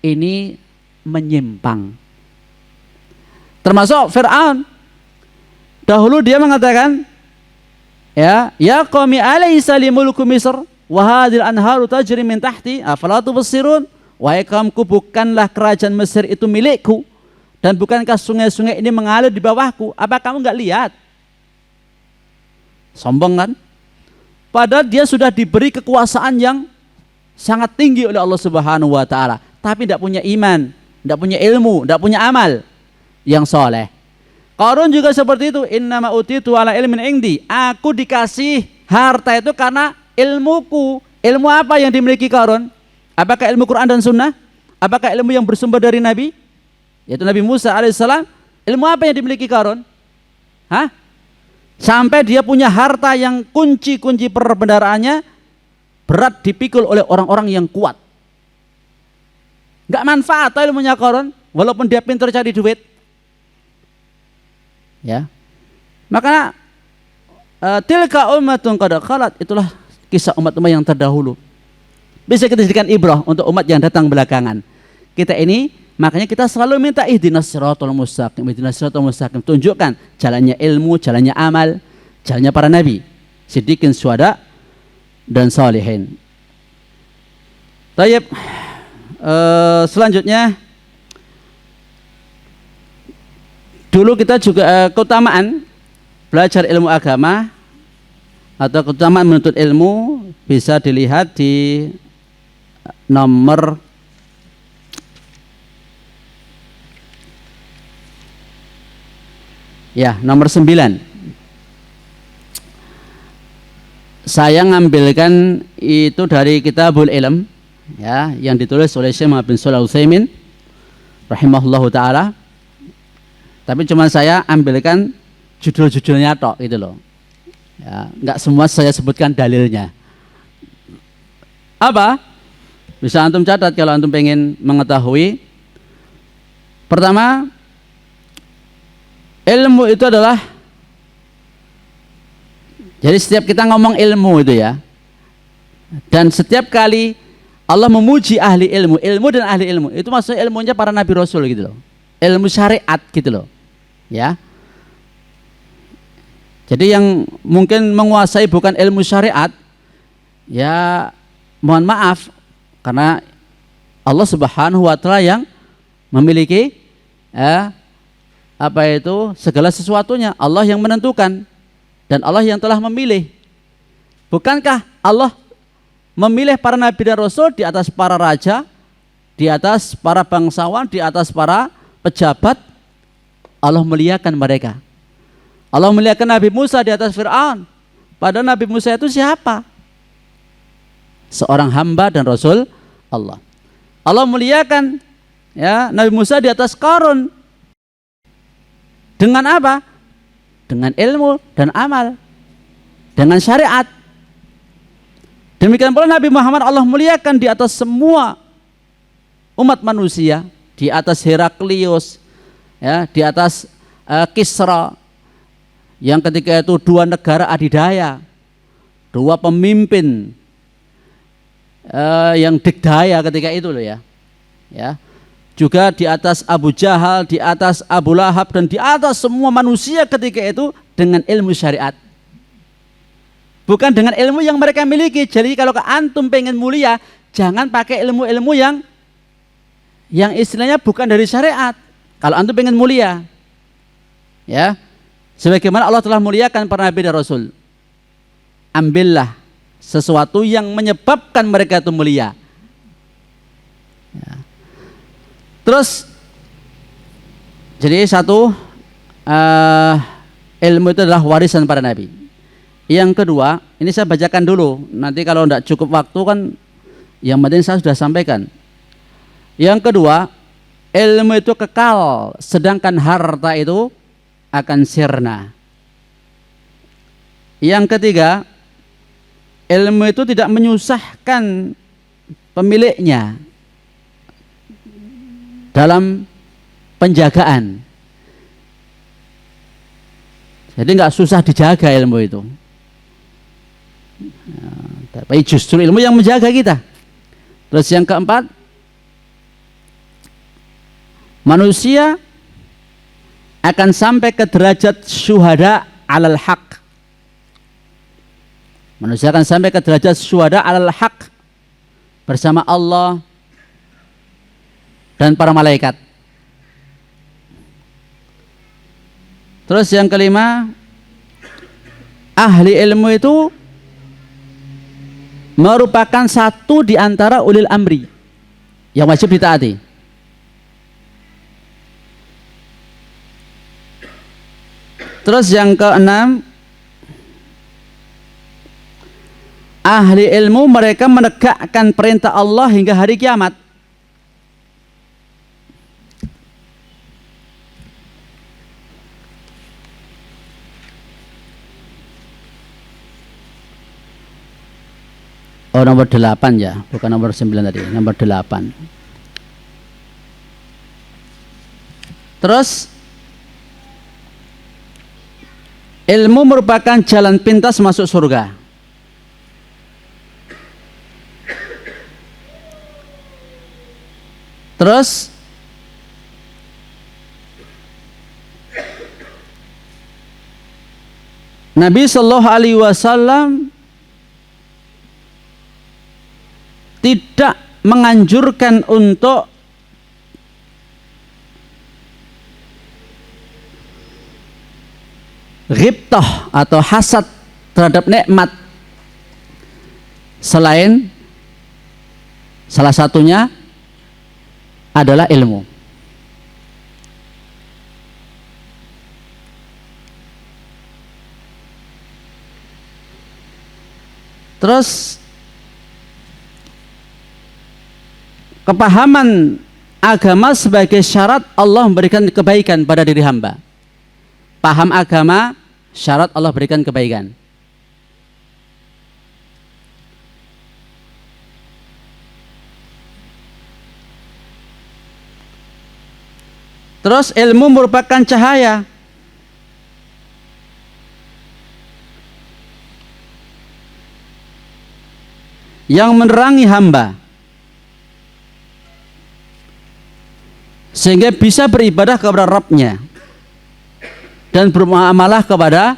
ini menyimpang. Termasuk Fir'aun. Dahulu dia mengatakan, ya qaumi alaysa li mulku Misr wa hadhil anharu tajri min tahti afala tubsirun. Wahai kaumku, bukanlah kerajaan Mesir itu milikku dan bukankah sungai-sungai ini mengalir di bawahku? Apa kamu enggak lihat? Sombong kan? Padahal dia sudah diberi kekuasaan yang sangat tinggi oleh Allah Subhanahu wa taala, tapi tidak punya iman, tidak punya ilmu, tidak punya amal yang soleh. Qarun juga seperti itu. Innama utitu ala ilmin indi. Aku dikasih harta itu karena ilmuku. Ilmu apa yang dimiliki Qarun? Apakah ilmu Quran dan Sunnah? Apakah ilmu yang bersumber dari Nabi? Yaitu Nabi Musa alaihissalam. Ilmu apa yang dimiliki Qarun? Hah? Sampai dia punya harta yang kunci-kunci perbendaharaannya berat dipikul oleh orang-orang yang kuat. Enggak manfaat ilmunya Qarun, walaupun dia pintar cari duit. Ya. Maka tilka ummatun qad khalat, itulah kisah umat-umat yang terdahulu. Bisa kita jadikan ibrah untuk umat yang datang belakangan. Kita ini makanya kita selalu minta ihdinas siratal mustaqim, ihdinas siratal mustaqim. Tunjukkan jalannya ilmu, jalannya amal, jalannya para nabi, siddiqin, syuhada dan salihin. Baik. Selanjutnya dulu kita juga keutamaan belajar ilmu agama atau keutamaan menuntut ilmu bisa dilihat di nomor Ya, nomor 9. Saya ngambilkan itu dari Kitabul Ilm, ya, yang ditulis oleh Syekh Muhammad bin Shalih Al-Utsaimin rahimahullahu taala. Tapi cuma saya ambilkan judul-judulnya tok gitu loh. Ya, enggak semua saya sebutkan dalilnya. Apa? Bisa antum catat kalau antum pengen mengetahui. Pertama, ilmu itu adalah, jadi setiap kita ngomong ilmu itu ya, dan setiap kali Allah memuji ahli ilmu, ilmu dan ahli ilmu, itu maksudnya ilmunya para nabi rasul gitu loh, ilmu syariat gitu loh, ya. Jadi yang mungkin menguasai bukan ilmu syariat, ya mohon maaf, karena Allah Subhanahu wa taala yang memiliki apa itu segala sesuatunya, Allah yang menentukan dan Allah yang telah memilih. Bukankah Allah memilih para nabi dan rasul di atas para raja, di atas para bangsawan, di atas para pejabat? Allah muliakan mereka. Allah muliakan Nabi Musa di atas Fir'aun. Padahal Nabi Musa itu siapa? Seorang hamba dan rasul Allah. Allah muliakan ya Nabi Musa di atas Qarun. Dengan apa? Dengan ilmu dan amal, dengan syariat. Demikian pula Nabi Muhammad Allah muliakan di atas semua umat manusia, di atas Heraklius, ya, di atas Kisra, yang ketika itu dua negara adidaya, dua pemimpin yang digdaya ketika itu loh ya. Ya. Juga di atas Abu Jahal, di atas Abu Lahab, dan di atas semua manusia ketika itu dengan ilmu syariat. Bukan dengan ilmu yang mereka miliki. Jadi kalau antum pengen mulia, jangan pakai ilmu-ilmu yang istilahnya bukan dari syariat. Kalau antum pengen mulia, ya, sebagaimana Allah telah muliakan para nabi dan rasul, ambillah sesuatu yang menyebabkan mereka itu mulia. Ya. Terus, jadi satu, ilmu itu adalah warisan para nabi. Yang kedua, ini saya bacakan dulu. Nanti kalau tidak cukup waktu kan, yang penting saya sudah sampaikan. Yang kedua, ilmu itu kekal, sedangkan harta itu akan sirna. Yang ketiga, ilmu itu tidak menyusahkan pemiliknya dalam penjagaan. Jadi nggak susah dijaga ilmu itu. Tapi justru ilmu yang menjaga kita. Terus yang keempat, manusia akan sampai ke derajat syuhada alal haq. Manusia akan sampai ke derajat syuhada alal haq bersama Allah dan para malaikat. Terus yang kelima, ahli ilmu itu merupakan satu di antara ulil amri yang wajib ditaati. Terus yang keenam, ahli ilmu mereka menegakkan perintah Allah hingga hari kiamat. Oh, nomor 8 ya, bukan nomor 9 tadi, nomor 8. Terus, ilmu merupakan jalan pintas masuk surga. Terus, Nabi Shallallahu Alaihi Wasallam tidak menganjurkan untuk ghibtah atau hasad terhadap nikmat selain salah satunya adalah ilmu. Terus kepahaman agama sebagai syarat Allah memberikan kebaikan pada diri hamba. Paham agama, syarat Allah berikan kebaikan. Terus ilmu merupakan cahaya yang menerangi hamba sehingga bisa beribadah kepada Rabb-Nya dan bermuamalah kepada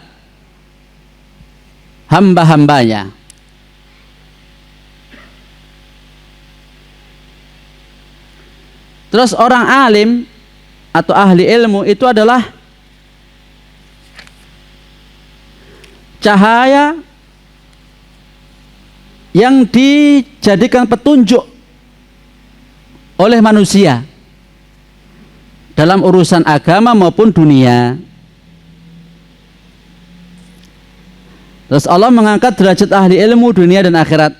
hamba-hambanya. Terus orang alim atau ahli ilmu itu adalah cahaya yang dijadikan petunjuk oleh manusia dalam urusan agama maupun dunia. Terus Allah mengangkat derajat ahli ilmu dunia dan akhirat.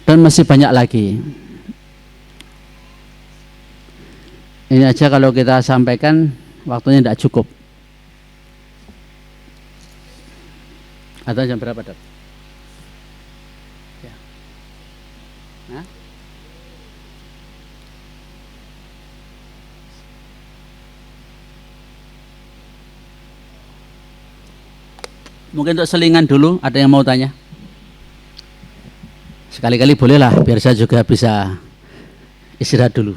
Dan masih banyak lagi. Ini aja kalau kita sampaikan waktunya tidak cukup. Atau jam berapa, Dok? Ya. Hah? Mungkin untuk selingan dulu, ada yang mau tanya? Sekali-kali bolehlah, biar saya juga bisa istirahat dulu.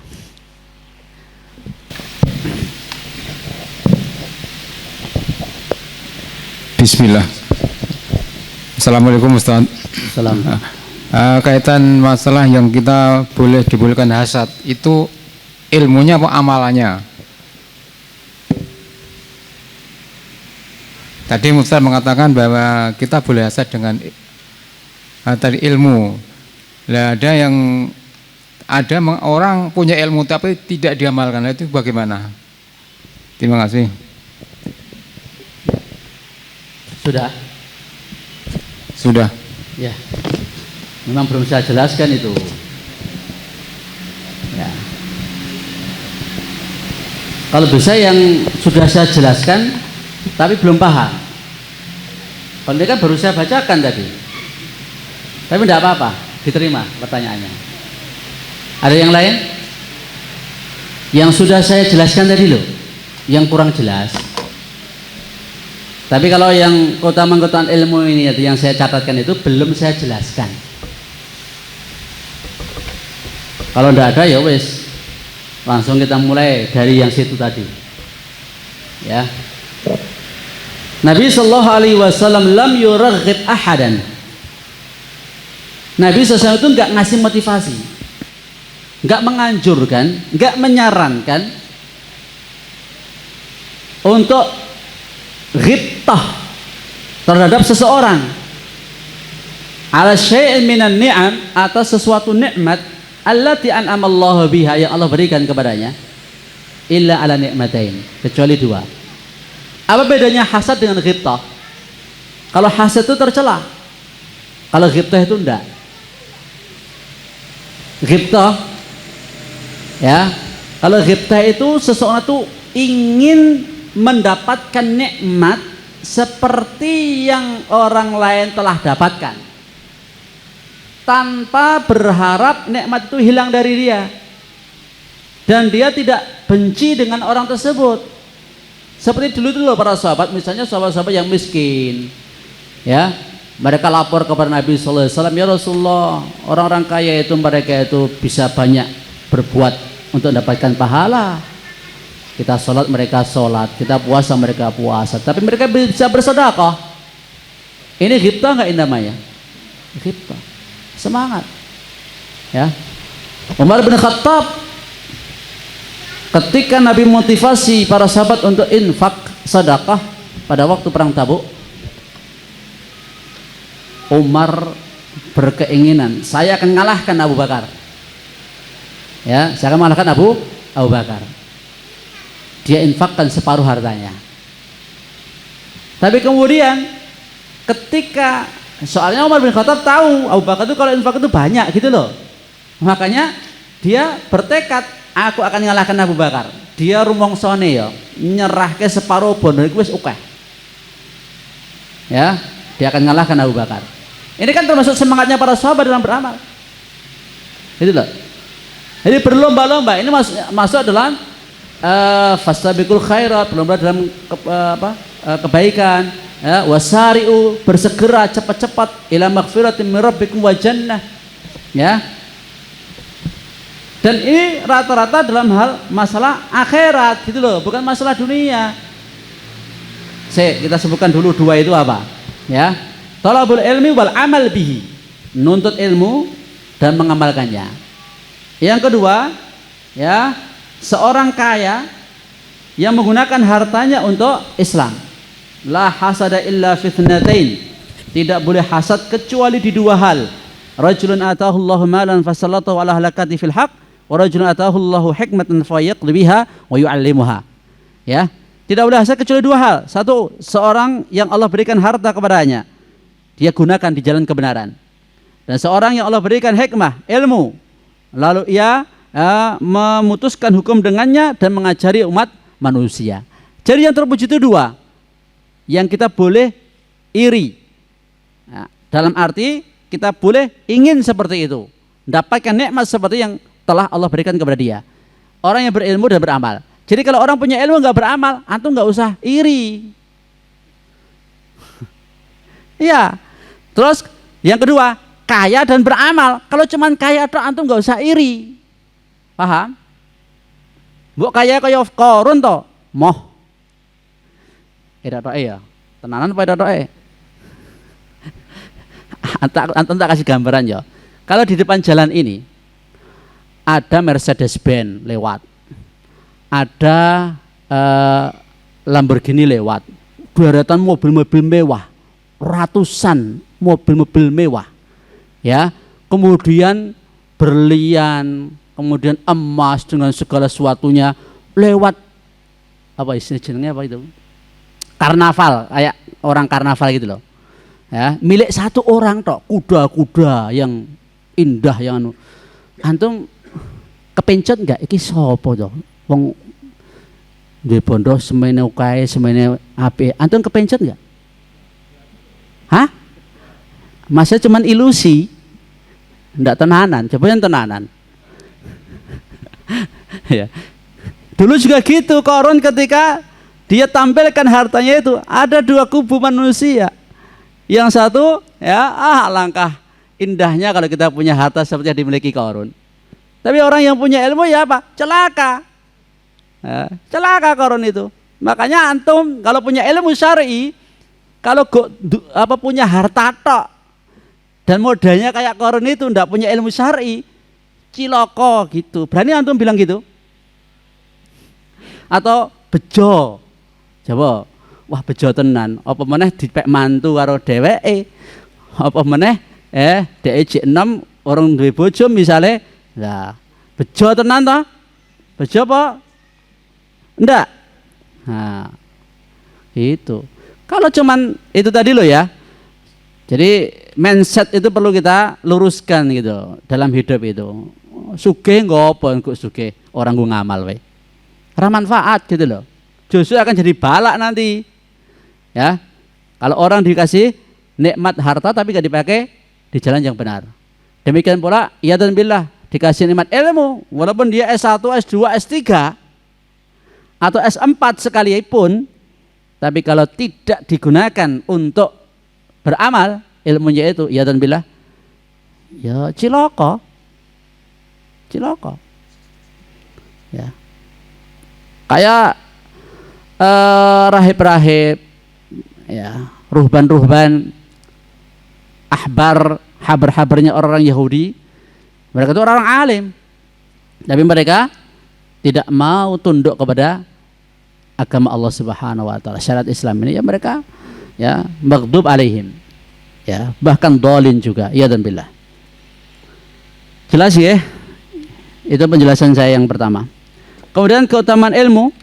Bismillah. Assalamualaikum Ustaz. Salam. Kaitan masalah yang kita dibolehkan hasad, itu ilmunya apa amalannya? Tadi Ustaz mengatakan bahwa kita boleh hasad dengan tadi ilmu. Lah ada orang punya ilmu tapi tidak diamalkan, itu bagaimana? Terima kasih. Sudah. Ya. Memang belum saya jelaskan itu. Ya. Kalau bisa yang sudah saya jelaskan tapi belum paham. Kalau ini kan baru saya bacakan tadi. Tapi tidak apa-apa, diterima pertanyaannya. Ada yang lain? Yang sudah saya jelaskan tadi loh, yang kurang jelas. Tapi kalau yang keutamaan ilmu ini yang saya catatkan itu belum saya jelaskan. Kalau tidak ada ya wes, langsung kita mulai dari yang situ tadi. Ya. Nabi sallallahu alaihi wasallam lam yuraghib ahadan. Nabi SAW itu enggak ngasih motivasi, enggak menganjurkan, enggak menyarankan untuk ghibtah terhadap seseorang ala syai'in minan ni'am, atas sesuatu nikmat allati an'ama Allah biha, yang Allah berikan kepadanya, illa ala ni'matain, kecuali dua. Apa bedanya hasad dengan ghibtah? Kalau hasad itu tercela, kalau ghibtah itu enggak. Ghibtah, ya, kalau ghibtah itu seseorang itu ingin mendapatkan nikmat seperti yang orang lain telah dapatkan, tanpa berharap nikmat itu hilang dari dia, dan dia tidak benci dengan orang tersebut. Seperti dulu para sahabat, misalnya sahabat-sahabat yang miskin, ya, mereka lapor kepada Nabi sallallahu alaihi wasallam, ya Rasulullah, orang-orang kaya itu mereka itu bisa banyak berbuat untuk mendapatkan pahala. Kita sholat, mereka sholat, kita puasa, mereka puasa, tapi mereka bisa bersedekah. Ini ghibtah nggak namanya? Ghibtah. Semangat. Ya. Umar bin Khattab, ketika Nabi motivasi para sahabat untuk infak sedekah pada waktu perang Tabuk, Umar berkeinginan, saya akan mengalahkan Abu Bakar. Ya, saya akan mengalahkan Abu Bakar. dia infakkan separuh hartanya. Tapi kemudian ketika soalnya Umar bin Khattab tahu Abu Bakar itu kalau infak itu banyak gitu loh. Makanya dia bertekad, aku akan mengalahkan Abu Bakar. Dia rumongsone ya, nyerahke separuh bondo iku wis akeh. Ya, dia akan mengalahkan Abu Bakar. Ini kan termasuk semangatnya para sahabat dalam beramal. Itu loh. Jadi berlomba-lomba ini masuk dalam fastabiqul khairat, berlomba dalam kebaikan, ya, wasari'u, bersegera cepat-cepat ila maghfiratin min rabbikum wa jannah. Ya. Dan ini rata-rata dalam hal masalah akhirat gitu loh, bukan masalah dunia. Kita sebutkan dulu dua itu apa? Ya. Talabul ilmi wal amal bihi. Nuntut ilmu dan mengamalkannya. Yang kedua, ya, seorang kaya yang menggunakan hartanya untuk Islam. La hasada illa fitnatain. Tidak boleh hasad kecuali di dua hal. Rajulun atahu Allahu malan fasallatahu ala halakati fil haq, wa rajulun atahu Allahu hikmatan fayaqdi biha wa yu'allimuha. Ya, tidak boleh hasad kecuali dua hal. Satu, seorang yang Allah berikan harta kepadanya, dia gunakan di jalan kebenaran. Dan seorang yang Allah berikan hikmah, ilmu, lalu ia memutuskan hukum dengannya dan mengajari umat manusia. Jadi yang terpuji itu dua, yang kita boleh iri, nah, dalam arti kita boleh ingin seperti itu, dapatkan nikmat seperti yang telah Allah berikan kepada dia. Orang yang berilmu dan beramal. Jadi kalau orang punya ilmu nggak beramal, antum nggak usah iri. Iya. Terus yang kedua, kaya dan beramal. Kalau cuman kaya tok antum nggak usah iri. Paham? Mbok kaya kaya Qarun to, moh. Tok ya. Tenanan apa tok e? Antum tak kasih gambaran ya. Kalau di depan jalan ini ada Mercedes-Benz lewat. Ada Lamborghini lewat. Deretan mobil-mobil mewah. Ratusan mobil-mobil mewah, ya, kemudian berlian, kemudian emas dengan segala sesuatunya lewat, apa istilahnya apa itu, karnaval, kayak orang karnaval gitu loh, ya, milik satu orang tok, kuda-kuda yang indah yang anu, antum kepencet nggak? Iki sopo toh, wong di bondo semene ukai semene ape, antum kepencet nggak? Hah? Masa cuman ilusi, enggak tenanan, coba yang tenanan. Ya. Dulu juga gitu, Qarun ketika dia tampilkan hartanya itu, ada dua kubu manusia. Yang satu, ya, alangkah indahnya kalau kita punya harta seperti yang dimiliki Qarun. Tapi orang yang punya ilmu ya apa? Celaka. Ya, celaka Qarun itu. Makanya antum kalau punya ilmu syar'i, kalau punya harta tok dan modalnya kayak Qarun itu ndak punya ilmu syar'i, ciloko gitu. Berani antum bilang gitu? Atau bejo? Coba, wah bejo tenan. Apa meneh dipek mantu karo dheweke? Apa meneh dhek 6 orang duwe bojo misale. Lah, bejo tenan toh? Bejo apa? Ndak. Nah, itu. Kalau cuman itu tadi loh ya. Jadi mindset itu perlu kita luruskan gitu dalam hidup itu. Sugih ngopo kok sugih orang gue ngamal we. Ora manfaat gitu loh. Justru akan jadi balak nanti. Ya. Kalau orang dikasih nikmat harta tapi gak dipakai di jalan yang benar. Demikian pula ya dan billah dikasih nikmat ilmu walaupun dia S1, S2, S3 atau S4 sekalipun, tapi kalau tidak digunakan untuk beramal ilmunya itu, ya dan billah, ya ciloko, ya. Kayak rahib-rahib, ya, ruhban-ruhban, ahbar, habar-habarnya orang-orang Yahudi, mereka itu orang alim, tapi mereka tidak mau tunduk kepada agama Allah Subhanahu wa taala, syariat Islam ini, ya mereka ya maghdub alaihim, ya bahkan dhalin juga, ya dan billah. Jelas ya? Itu penjelasan saya yang pertama. Kemudian keutamaan ilmu,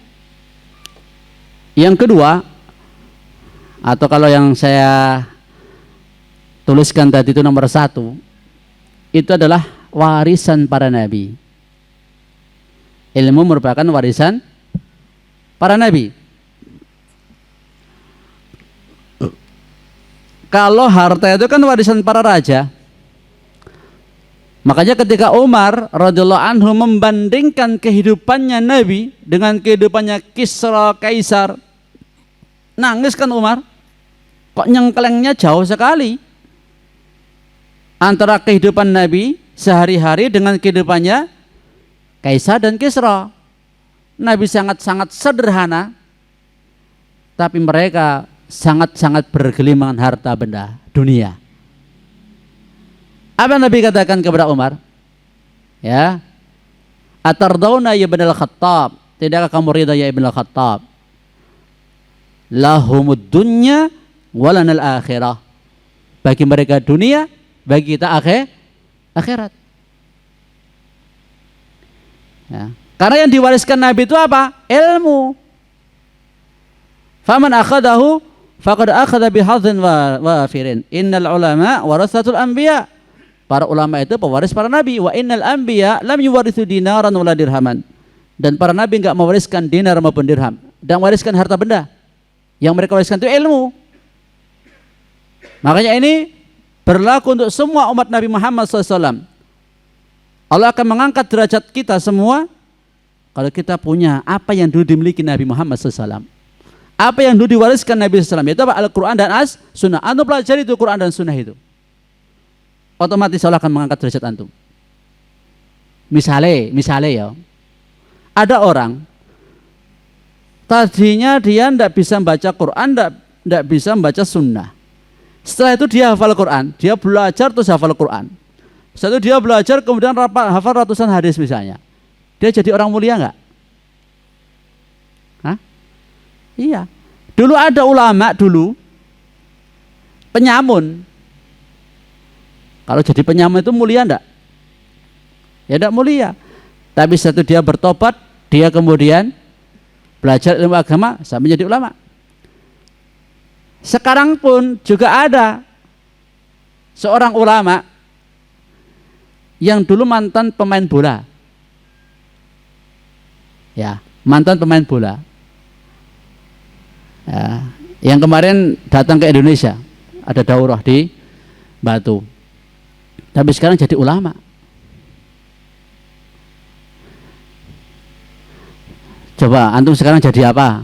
Yang kedua, atau kalau yang saya tuliskan tadi itu nomor 1, itu adalah warisan para nabi. Ilmu merupakan warisan para nabi. Kalau harta itu kan warisan para raja. Makanya ketika Umar radhiyallahu anhu membandingkan kehidupannya Nabi dengan kehidupannya Kisra Kaisar, nangis kan Umar. Kok nyengkelengnya jauh sekali antara kehidupan Nabi sehari-hari dengan kehidupannya Kaisar dan Kisra. Nabi sangat-sangat sederhana, tapi mereka sangat-sangat bergelimangan harta benda dunia. Apa Nabi katakan kepada Umar? Ya, atardawna ya ibn al-Khattab, tidakkah kamu ridha ya ibn al-Khattab? Lahumud dunya walanal akhirah. Bagi mereka dunia, bagi kita akhirat. Ya. Karena yang diwariskan Nabi itu apa? Ilmu. Faman akhadahu faqad akhadha bihadzin wafirin. Innal ulama warathatul anbiya. Para ulama itu pewaris para nabi. Wa innal anbiya lam yuwarithu dinaran wala dirhaman. Dan para nabi enggak mewariskan dinar maupun dirham, dan wariskan harta benda. Yang mereka wariskan itu ilmu. Makanya ini berlaku untuk semua umat Nabi Muhammad SAW. Allah akan mengangkat derajat kita semua kalau kita punya apa yang dulu dimiliki Nabi Muhammad SAW. Apa yang dulu diwariskan Nabi SAW, yaitu apa? Al-Quran dan As-Sunnah. Antum pelajari itu Quran dan Sunnah itu. Otomatis Allah akan mengangkat derajat antum. Misalnya ya, ada orang tadinya dia tidak bisa membaca Quran, tidak bisa membaca Sunnah. Setelah itu dia hafal Quran, dia belajar terus hafal Quran. Setelah itu dia belajar kemudian hafal ratusan hadis misalnya. Dia jadi orang mulia nggak? Hah? Iya. Dulu ada ulama penyamun. Kalau jadi penyamun itu mulia enggak? Ya enggak mulia. Tapi setelah dia bertobat, dia kemudian belajar ilmu agama sampai jadi ulama. Sekarang pun juga ada seorang ulama yang dulu mantan pemain bola. Ya, mantan pemain bola. Ya, yang kemarin datang ke Indonesia, ada daurah di Batu. Tapi sekarang jadi ulama. Coba antum sekarang jadi apa?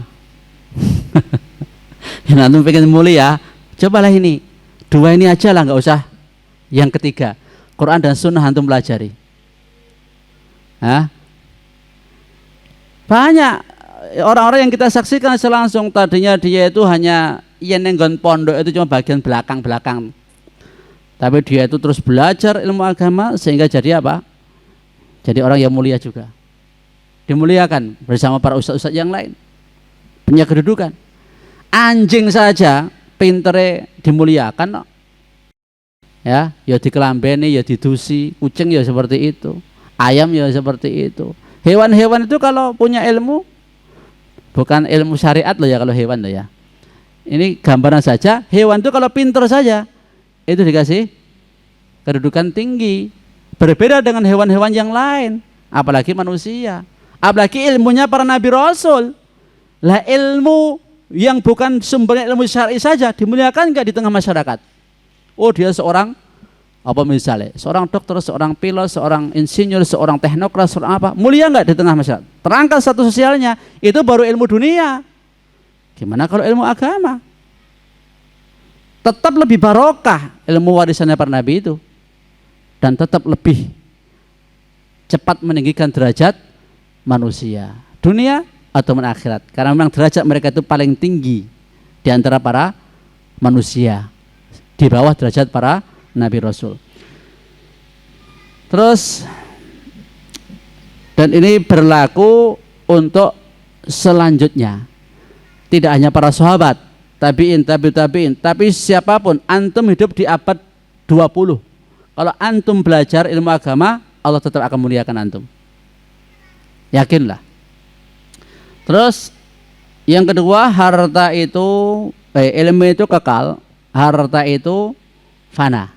Yang antum pengen mulia, cobalah ini. 2 ini aja lah, nggak usah yang ketiga. Quran dan Sunnah antum pelajari. Hah? Banyak orang-orang yang kita saksikan selangsung, tadinya dia itu hanya nenggon pondok itu cuma bagian belakang. Tapi dia itu terus belajar ilmu agama sehingga jadi apa? Jadi orang yang mulia juga. Dimuliakan bersama para ustaz-ustaz yang lain. Punya kedudukan. Anjing saja pintere dimuliakan. Ya dikelambeni, ya didusi, kucing ya seperti itu. Ayam ya seperti itu. Hewan-hewan itu kalau punya ilmu, bukan ilmu syariat loh ya kalau hewan loh ya. Ini gambaran saja, hewan itu kalau pintar saja itu dikasih kedudukan tinggi. Berbeda dengan hewan-hewan yang lain, apalagi manusia. Apalagi ilmunya para nabi rasul. Lah ilmu yang bukan sumbernya ilmu syar'i saja dimuliakan enggak di tengah masyarakat? Oh dia seorang apa misalnya? Seorang dokter, seorang pilot, seorang insinyur, seorang teknokrat, seorang apa? Mulia enggak di tengah masyarakat? Terangkan status sosialnya, itu baru ilmu dunia. Gimana kalau ilmu agama? Tetap lebih barokah ilmu warisannya para nabi itu. Dan tetap lebih cepat meninggikan derajat manusia, dunia atau akhirat. Karena memang derajat mereka itu paling tinggi di antara para manusia, di bawah derajat para nabi rasul. Terus, dan ini berlaku untuk selanjutnya. Tidak hanya para sahabat, tabi'in, tapi siapapun. Antum hidup di abad 20. Kalau antum belajar ilmu agama, Allah tetap akan muliakan antum. Yakinlah. Terus Yang kedua, harta itu ilmu itu kekal, harta itu fana.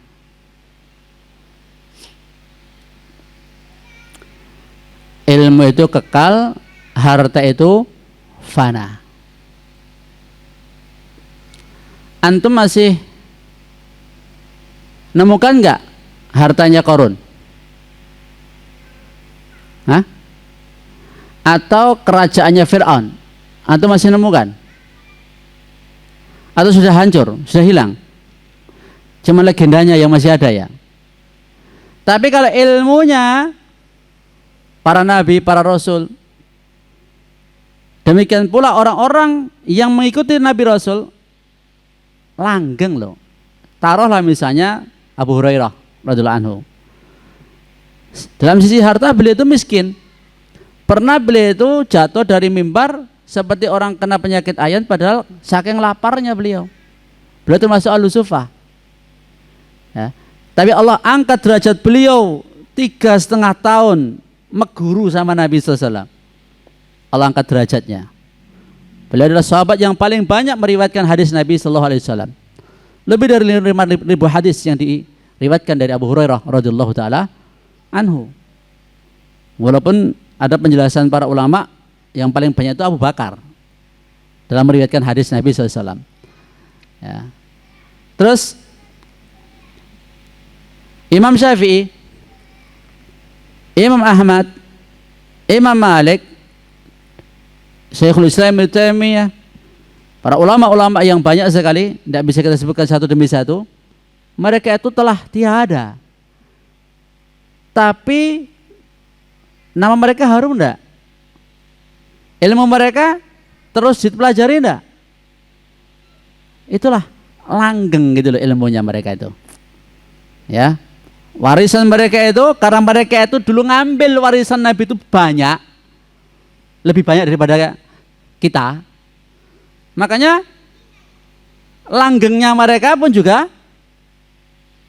Ilmu itu kekal, harta itu fana. Antum masih nemukan nggak hartanya Qarun? Hah? Atau kerajaannya Fir'aun? Antum masih nemukan? Atau sudah hancur, sudah hilang? Cuma legendanya yang masih ada ya. Tapi kalau ilmunya para nabi, para rasul, demikian pula orang-orang yang mengikuti nabi rasul, langgeng loh. Taruhlah misalnya Abu Hurairah radhiyallahu anhu. Dalam sisi harta beliau itu miskin. Pernah beliau itu jatuh dari mimbar seperti orang kena penyakit ayan, padahal saking laparnya beliau. Beliau termasuk Ahlussuffah. Ya. Tapi Allah angkat derajat beliau 3,5 tahun meguru sama Nabi SAW. Allah angkat derajatnya. Beliau adalah sahabat yang paling banyak meriwayatkan hadis Nabi SAW. Lebih dari 5.000 hadis yang diriwayatkan dari Abu Hurairah radhiyallahu taala anhu. Walaupun ada penjelasan para ulama yang paling banyak itu Abu Bakar dalam meriwayatkan hadis Nabi SAW. Ya. Terus Imam Syafi'i, Imam Ahmad, Imam Malik, Syekhul Islam Ibnu Taimiyah, para ulama-ulama yang banyak sekali, tidak bisa kita sebutkan satu demi satu, mereka itu telah tiada. Tapi nama mereka harum enggak? Ilmu mereka terus dipelajari enggak? Itulah langgeng gitu loh ilmunya mereka itu. Ya. Warisan mereka itu, karena mereka itu dulu ngambil warisan Nabi itu banyak, lebih banyak daripada kita. Makanya langgengnya mereka pun juga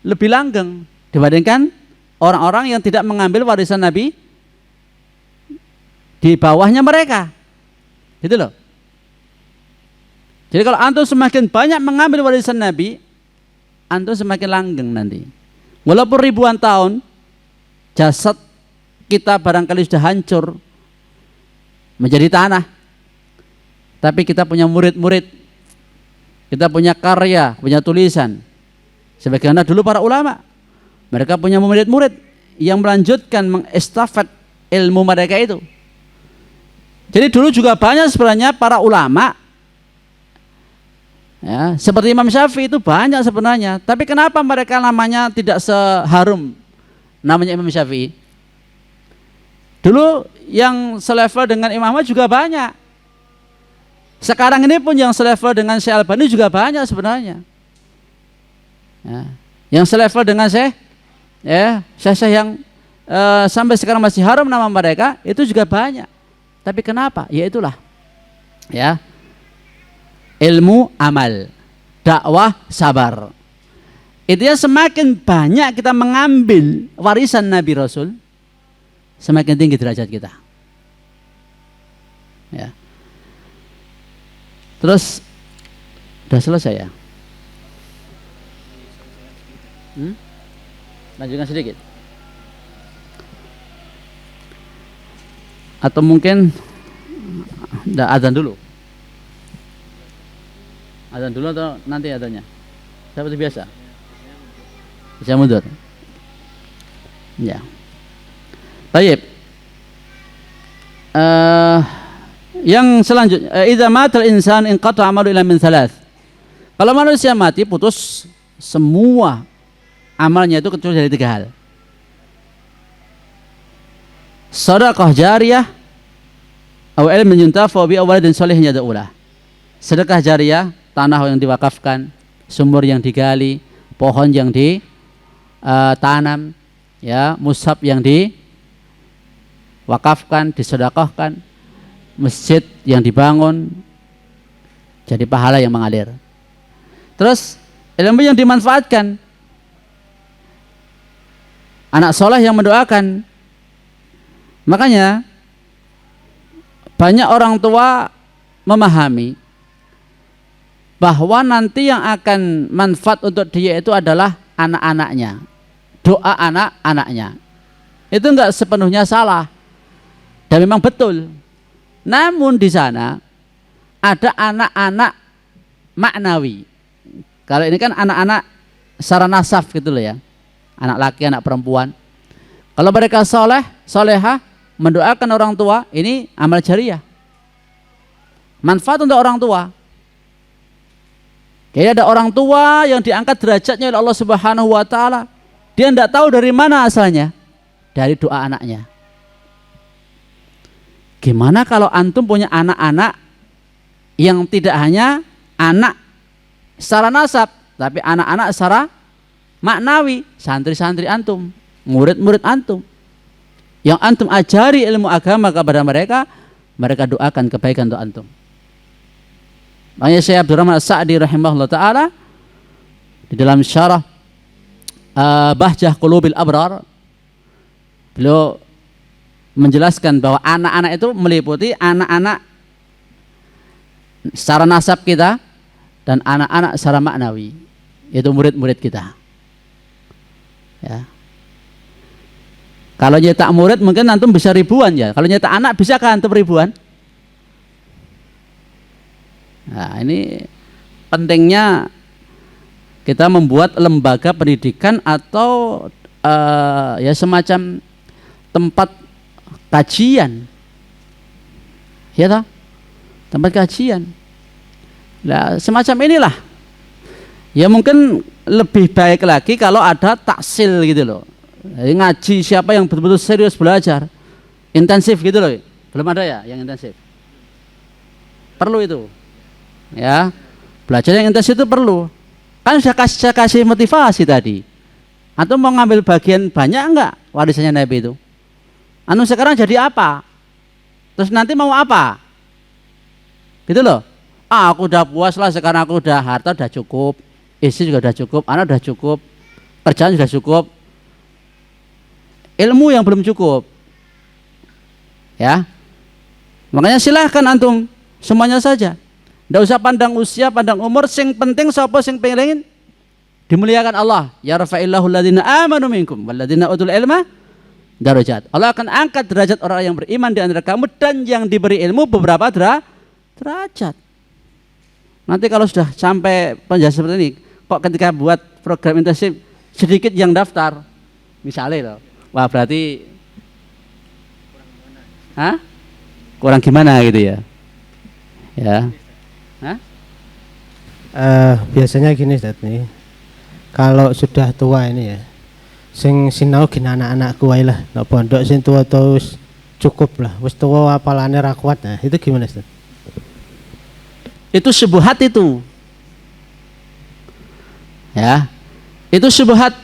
lebih langgeng dibandingkan orang-orang yang tidak mengambil warisan Nabi di bawahnya mereka. Gitu loh. Jadi kalau antum semakin banyak mengambil warisan Nabi, antum semakin langgeng nanti. Walaupun ribuan tahun jasad kita barangkali sudah hancur menjadi tanah, tapi kita punya murid-murid, kita punya karya, punya tulisan. Sebagaimana dulu para ulama, mereka punya murid-murid yang melanjutkan mengestafet ilmu mereka itu. Jadi dulu juga banyak sebenarnya para ulama, ya, seperti Imam Syafi'i itu banyak sebenarnya. Tapi kenapa mereka namanya tidak seharum namanya Imam Syafi'i? Dulu yang selevel dengan Imam Ahmad juga banyak. Sekarang ini pun yang selevel dengan Syekh Albani juga banyak sebenarnya. Ya, yang selevel dengan Syekh, ya, Syekh yang sampai sekarang masih harum nama mereka itu juga banyak. Tapi kenapa? Ya itulah, ya, ilmu amal, dakwah sabar. Itu ya, semakin banyak kita mengambil warisan Nabi Rasul, semakin tinggi derajat kita. Ya. Terus udah selesai ya? Lanjutkan sedikit. Atau mungkin azan dulu. Azan dulu atau nanti adanya? Seperti biasa. Bisa mundur. Ya. Baik. Yang selanjutnya, idza matal insan inqata amalu illa min thalath. Kalau manusia mati, putus semua amalnya itu kecuali dari 3 hal. Sedekah jariyah, atau ilmu yuntafa bi waladin shalihin yad'ulah. Sedekah jariyah, tanah yang diwakafkan, sumur yang digali, pohon yang ditanam, ya, mushaf yang diwakafkan, disedekahkan, masjid yang dibangun, jadi pahala yang mengalir. Terus ilmu yang dimanfaatkan, anak soleh yang mendoakan. Makanya banyak orang tua memahami bahwa nanti yang akan manfaat untuk dia itu adalah anak-anaknya, doa anak-anaknya. Itu enggak sepenuhnya salah dan memang betul. Namun di sana ada anak-anak maknawi. Kalau ini kan anak-anak secara nasab gitu loh ya, anak laki, anak perempuan. Kalau mereka soleh, solehah, mendoakan orang tua, ini amal jariah, manfaat untuk orang tua. Kayak ada orang tua yang diangkat derajatnya oleh Allah Subhanahu wa taala. Dia tidak tahu dari mana asalnya, dari doa anaknya. Gimana kalau antum punya anak-anak yang tidak hanya anak secara nasab, tapi anak-anak secara maknawi, santri-santri antum, murid-murid antum, yang antum ajari ilmu agama kepada mereka, mereka doakan kebaikan untuk antum. Makanya Syekh Abdurrahman As-Sa'di rahimahullah ta'ala di dalam syarah Bahjah Qulubil Abrar, beliau menjelaskan bahwa anak-anak itu meliputi anak-anak secara nasab kita dan anak-anak secara maknawi, yaitu murid-murid kita. Ya. Kalau nyetak murid mungkin antum bisa ribuan ya. Kalau nyetak anak bisakah antum ribuan? Nah, ini pentingnya kita membuat lembaga pendidikan atau ya semacam tempat kajian. Ya toh? Tempat kajian. Nah, semacam inilah. Ya mungkin lebih baik lagi kalau ada taksil gitu loh. Jadi ngaji siapa yang betul-betul serius belajar, intensif gitu loh. Belum ada ya yang intensif. Perlu itu. Ya. Belajar yang intensif itu perlu. Kan saya kasih motivasi tadi. Atau mau ngambil bagian banyak enggak warisannya Nabi itu? Anu sekarang jadi apa? Terus nanti mau apa? Gitu loh. Ah, aku udah puas lah, sekarang aku udah harta udah cukup, istri juga udah cukup, anak udah cukup, kerjaan sudah cukup, ilmu yang belum cukup. Ya. Makanya silahkan antum semuanya saja. Nggak usah pandang usia, pandang umur, sing penting sapa sing pengen dimuliakan Allah. Ya rafa'illahu alladziina aamanu minkum walladziina utul ilma darajat. Allah akan angkat derajat orang yang beriman di antara kamu dan yang diberi ilmu beberapa derajat. Nanti kalau sudah sampai penjelasan seperti ini, kok ketika buat program intensif sedikit yang daftar, misalnya loh, wah berarti kurang gimana gitu ya? Ya, biasanya gini Ustaz nih, kalau sudah tua ini ya, sing sinau gini anak-anakku wae lah, nak pondok sing tua terus cukup lah, wis tua apalane ra kuat, nah itu gimana Ustaz? Itu syubhat itu. Ya. Itu syubhat.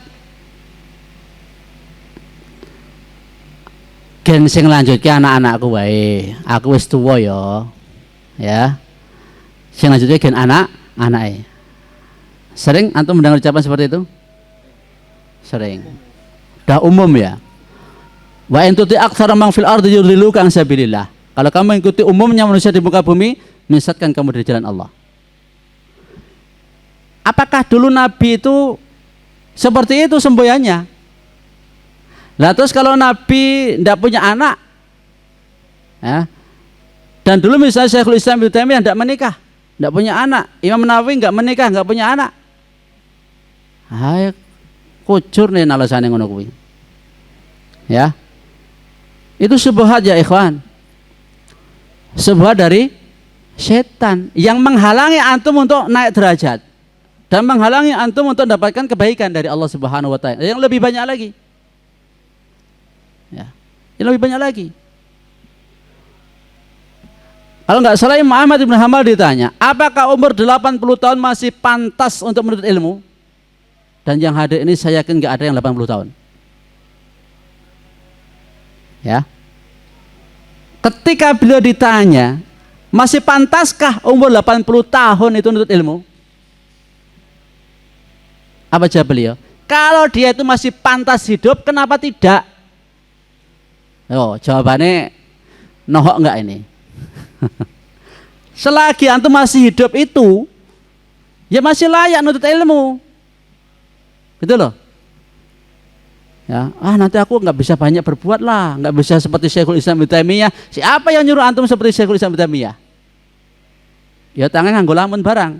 Gen sing lanjutke anak-anakku wae. Aku wis tuwa ya. Ya. Sing lanjutke gen anak-anake. Sering antum mendengar ucapan seperti itu? Sering. Udah umum ya. Wa in tuti aktsara man fil ardi yudhilluka an sabilillah. Kalau kamu mengikuti umumnya manusia di muka bumi, menyesatkan kamu dari jalan Allah. Apakah dulu Nabi itu seperti itu semboyannya? Nah terus kalau Nabi tidak punya anak, ya, dan dulu misalnya Syekhul Islam Ibnu Taimiyah tidak menikah, tidak punya anak, Imam Nawawi nggak menikah, nggak punya anak, kucur nih alasannya ngono kuwi. Ya, itu syubhat ya ikhwan, syubhat dari setan yang menghalangi antum untuk naik derajat dan menghalangi antum untuk mendapatkan kebaikan dari Allah Subhanahu wa taala yang lebih banyak lagi. Ya, yang lebih banyak lagi. Kalau nggak salah Imam Ahmad bin Hanbal ditanya, apakah umur 80 tahun masih pantas untuk menuntut ilmu? Dan yang hadir ini saya yakin nggak ada yang 80 tahun. Ya. Ketika beliau ditanya, masih pantaskah umur 80 tahun itu menuntut ilmu? Apa jawab beliau? Kalau dia itu masih pantas hidup, kenapa tidak? Oh, jawabannya nohok enggak ini? Selagi antum masih hidup itu, ya masih layak nuntut ilmu. Gitu loh. Ya, nanti aku nggak bisa banyak berbuat lah, nggak bisa seperti Syekhul Islam Ibnu Taimiyah. Siapa yang nyuruh antum seperti Syekhul Islam Ibnu Taimiyah? Ya tangan nganggo lamun barang.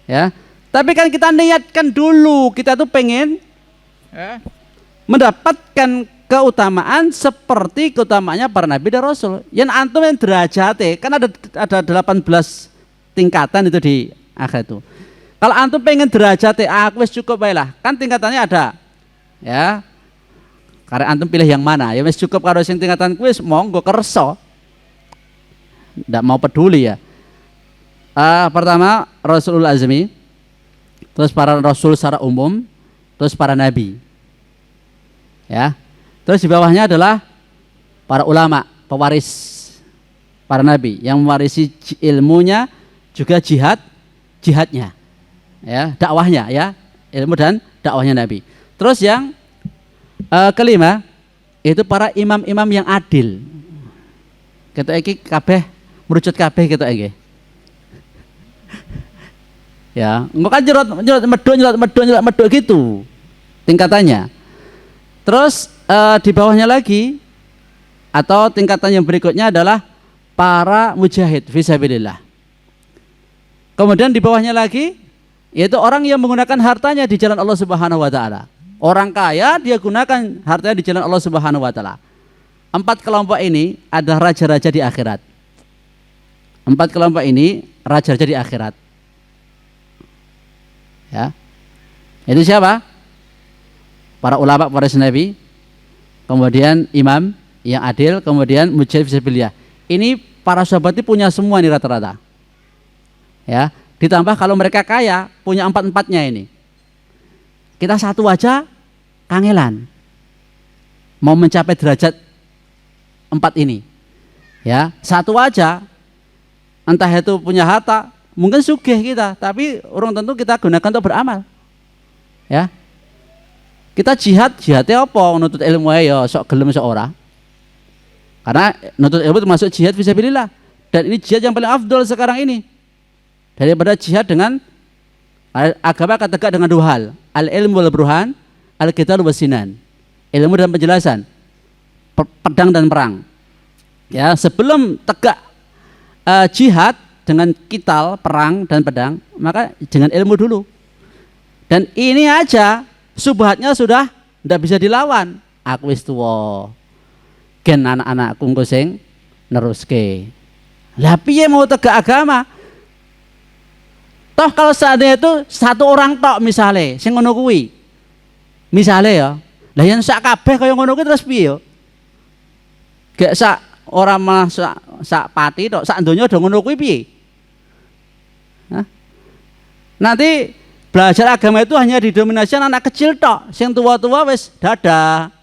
Ya, tapi kan kita niatkan dulu, kita tuh pengen mendapatkan keutamaan seperti keutamaannya para nabi dan rasul. Yang antum yang derajate kan ada 18 tingkatan itu di akhir itu. Kalau antum pengen derajate aku wis cukup bae lah, kan tingkatannya ada. Ya. Karena antum pilih yang mana? Ya wis cukup karo sing tingkatan kuwi monggo kersa. Ndak mau peduli ya. Pertama Rasulul Azmi, terus para rasul secara umum, terus para nabi. Ya. Terus di bawahnya adalah para ulama, pewaris para nabi yang mewarisi ilmunya juga jihadnya. Ya, dakwahnya ya, ilmu dan dakwahnya nabi. Terus yang kelima itu para imam-imam yang adil. Kita iki kabeh merucut kabeh kita iki. Ya, engko kan nyerot medho gitu tingkatannya. Terus di bawahnya lagi atau tingkatan yang berikutnya adalah para mujahid fisabilillah. Kemudian di bawahnya lagi yaitu orang yang menggunakan hartanya di jalan Allah Subhanahu wa taala. Orang kaya dia gunakan hartanya di jalan Allah Subhanahu wa taala. 4 kelompok ini ada raja-raja di akhirat. 4 kelompok ini raja-raja di akhirat. Ya. Itu siapa? Para ulama, para nabi, kemudian imam yang adil, kemudian mujahid fisabilillah. Ini para sahabat itu punya semua nih rata-rata. Ya, ditambah kalau mereka kaya, punya 4-4-nya ini. Kita satu aja kangelan. Mau mencapai derajat 4 ini. Ya, satu aja entah itu punya harta, mungkin sugih kita, tapi orang tentu kita gunakan untuk beramal. Ya. Kita jihadnya apa? Nuntut ilmu ya sok gelem sok ora. Karena nuntut ilmu termasuk jihad fisabilillah. Dan ini jihad yang paling afdol sekarang ini. Daripada jihad dengan agama akan tegak dengan 2 hal. Al-ilmu wal burhan, al-qital wasinan. Ilmu dan penjelasan. Pedang dan perang. Ya, sebelum tegak jihad dengan qital, perang dan pedang, maka dengan ilmu dulu. Dan ini aja subhatnya sudah tidak bisa dilawan. Aku wis tuwa. Gen anak-anakku engko sing neruske. Lah piye mau tegak agama? Toh kalau seandainya itu satu orang tok misale sing ngono kuwi. Misale ya. Lah yen sak kabeh kaya ngono kuwi terus piye yo? Gek sak ora malah sak pati tok, sak donya do ngono kuwi piye? Hah? Nanti belajar agama itu hanya didominasi anak kecil tok, sing tua-tua wis dadah.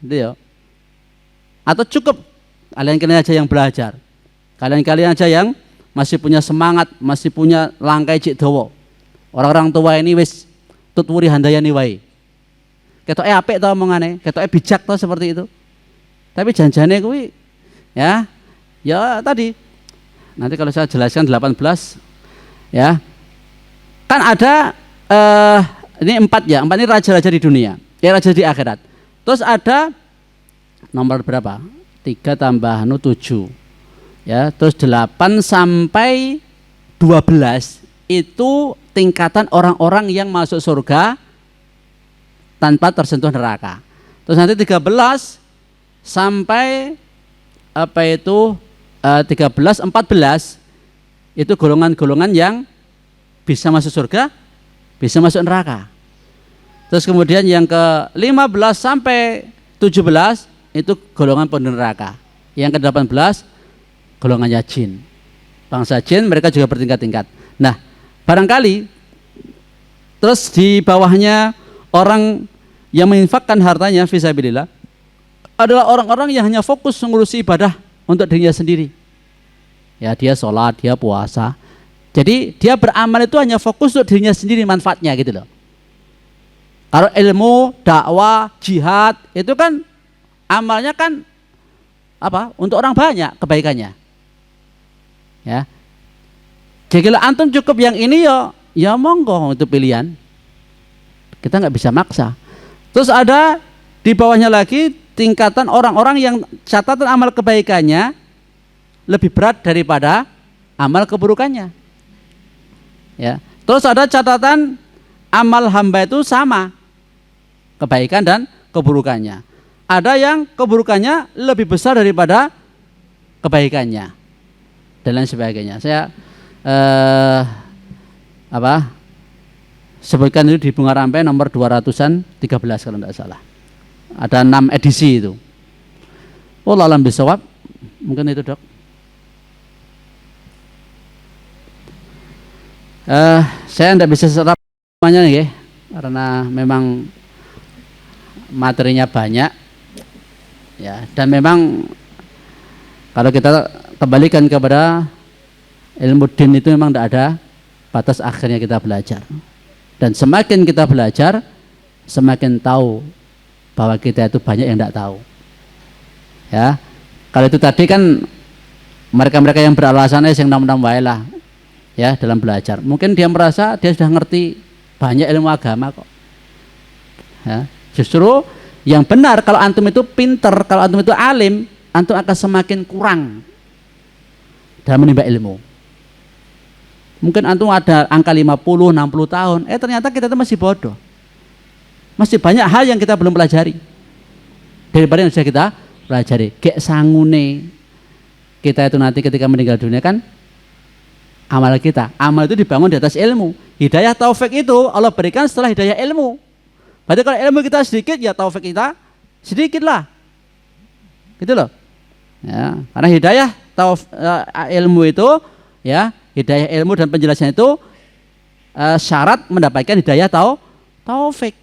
Gitu ya. Atau cukup kalian aja yang belajar. Kalian aja yang masih punya semangat, masih punya langkai cik dawa. Orang-orang tua ini wis tutwuri handayani wae. Ketoke apik to omongane, ketoke bijak to seperti itu. Tapi janjane kuwi ya tadi. Nanti kalau saya jelaskan 18 ya. Kan ada ini 4 ya, 4 ini raja-raja di dunia, ya raja di akhirat. Terus ada nomor berapa? 3 tambah 7. Ya, terus 8 sampai 12 itu tingkatan orang-orang yang masuk surga tanpa tersentuh neraka. Terus nanti 13 sampai 13, 14 itu golongan-golongan yang bisa masuk surga, bisa masuk neraka. Terus kemudian yang ke 15 sampai 17 itu golongan penduduk neraka. Yang ke 18 golongannya jin. Bangsa jin mereka juga bertingkat-tingkat. Nah, barangkali terus di bawahnya orang yang menginfakkan hartanya fisabilillah adalah orang-orang yang hanya fokus mengurusi ibadah untuk dirinya sendiri. Ya, dia sholat, dia puasa. Jadi dia beramal itu hanya fokus untuk dirinya sendiri manfaatnya gitu loh. Kalau ilmu, dakwah, jihad itu kan amalnya kan apa? Untuk orang banyak kebaikannya. Ya. Jadi kalau antum cukup yang ini ya monggo, itu pilihan. Kita nggak bisa maksa. Terus ada di bawahnya lagi tingkatan orang-orang yang catatan amal kebaikannya lebih berat daripada amal keburukannya. Ya. Terus ada catatan amal hamba itu sama, kebaikan dan keburukannya. Ada yang keburukannya lebih besar daripada kebaikannya dan lain sebagainya. Saya sebutkan itu di Bunga Rampai nomor 213 kalau tidak salah. Ada 6 edisi itu. Wallahu a'lam bishawab. Mungkin itu, Dok. Saya tidak bisa serap semuanya nih, karena memang materinya banyak ya, dan memang kalau kita kembalikan kepada ilmu din itu memang tidak ada batas akhirnya kita belajar, dan semakin kita belajar semakin tahu bahwa kita itu banyak yang tidak tahu ya. Kalau itu tadi kan mereka-mereka yang beralasan yang nam-nam wae lah ya dalam belajar, mungkin dia merasa dia sudah ngerti banyak ilmu agama kok ya. Justru yang benar, kalau antum itu pinter, kalau antum itu alim, antum akan semakin kurang dalam menimba ilmu. Mungkin antum ada angka 50, 60 tahun, ternyata kita itu masih bodoh. Masih banyak hal yang kita belum pelajari daripada yang sudah kita pelajari. Gek sangune kita itu nanti ketika meninggal dunia kan amal kita. Amal itu dibangun di atas ilmu. Hidayah taufik itu Allah berikan setelah hidayah ilmu. Berarti kalau ilmu kita sedikit, ya taufik kita sedikit lah. Gitu loh. Ya, karena hidayah ilmu itu ya, hidayah ilmu dan penjelasan itu syarat mendapatkan hidayah taufik.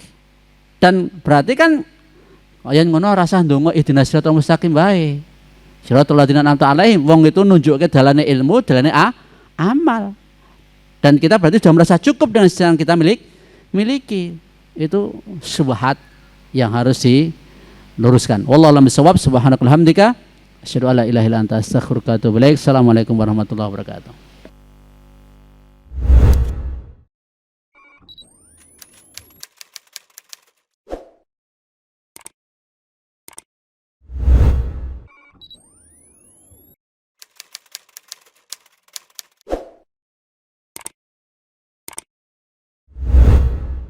Dan berarti kan yang ngono rasa ndonga ihdinas siratal mustaqim bae. Siratal ladzina an'amta 'alaihim, wong itu nunjukke dalane ilmu, dalane amal. Dan kita berarti sudah merasa cukup dengan yang kita miliki. Itu subhat yang harus diluruskan. Wallahu a'lam bishawab. Subhanakallahumma hamdika asyhadu an la ilaha illa anta astaghfiruka wa atubu ilaik. Assalamualaikum warahmatullahi wabarakatuh.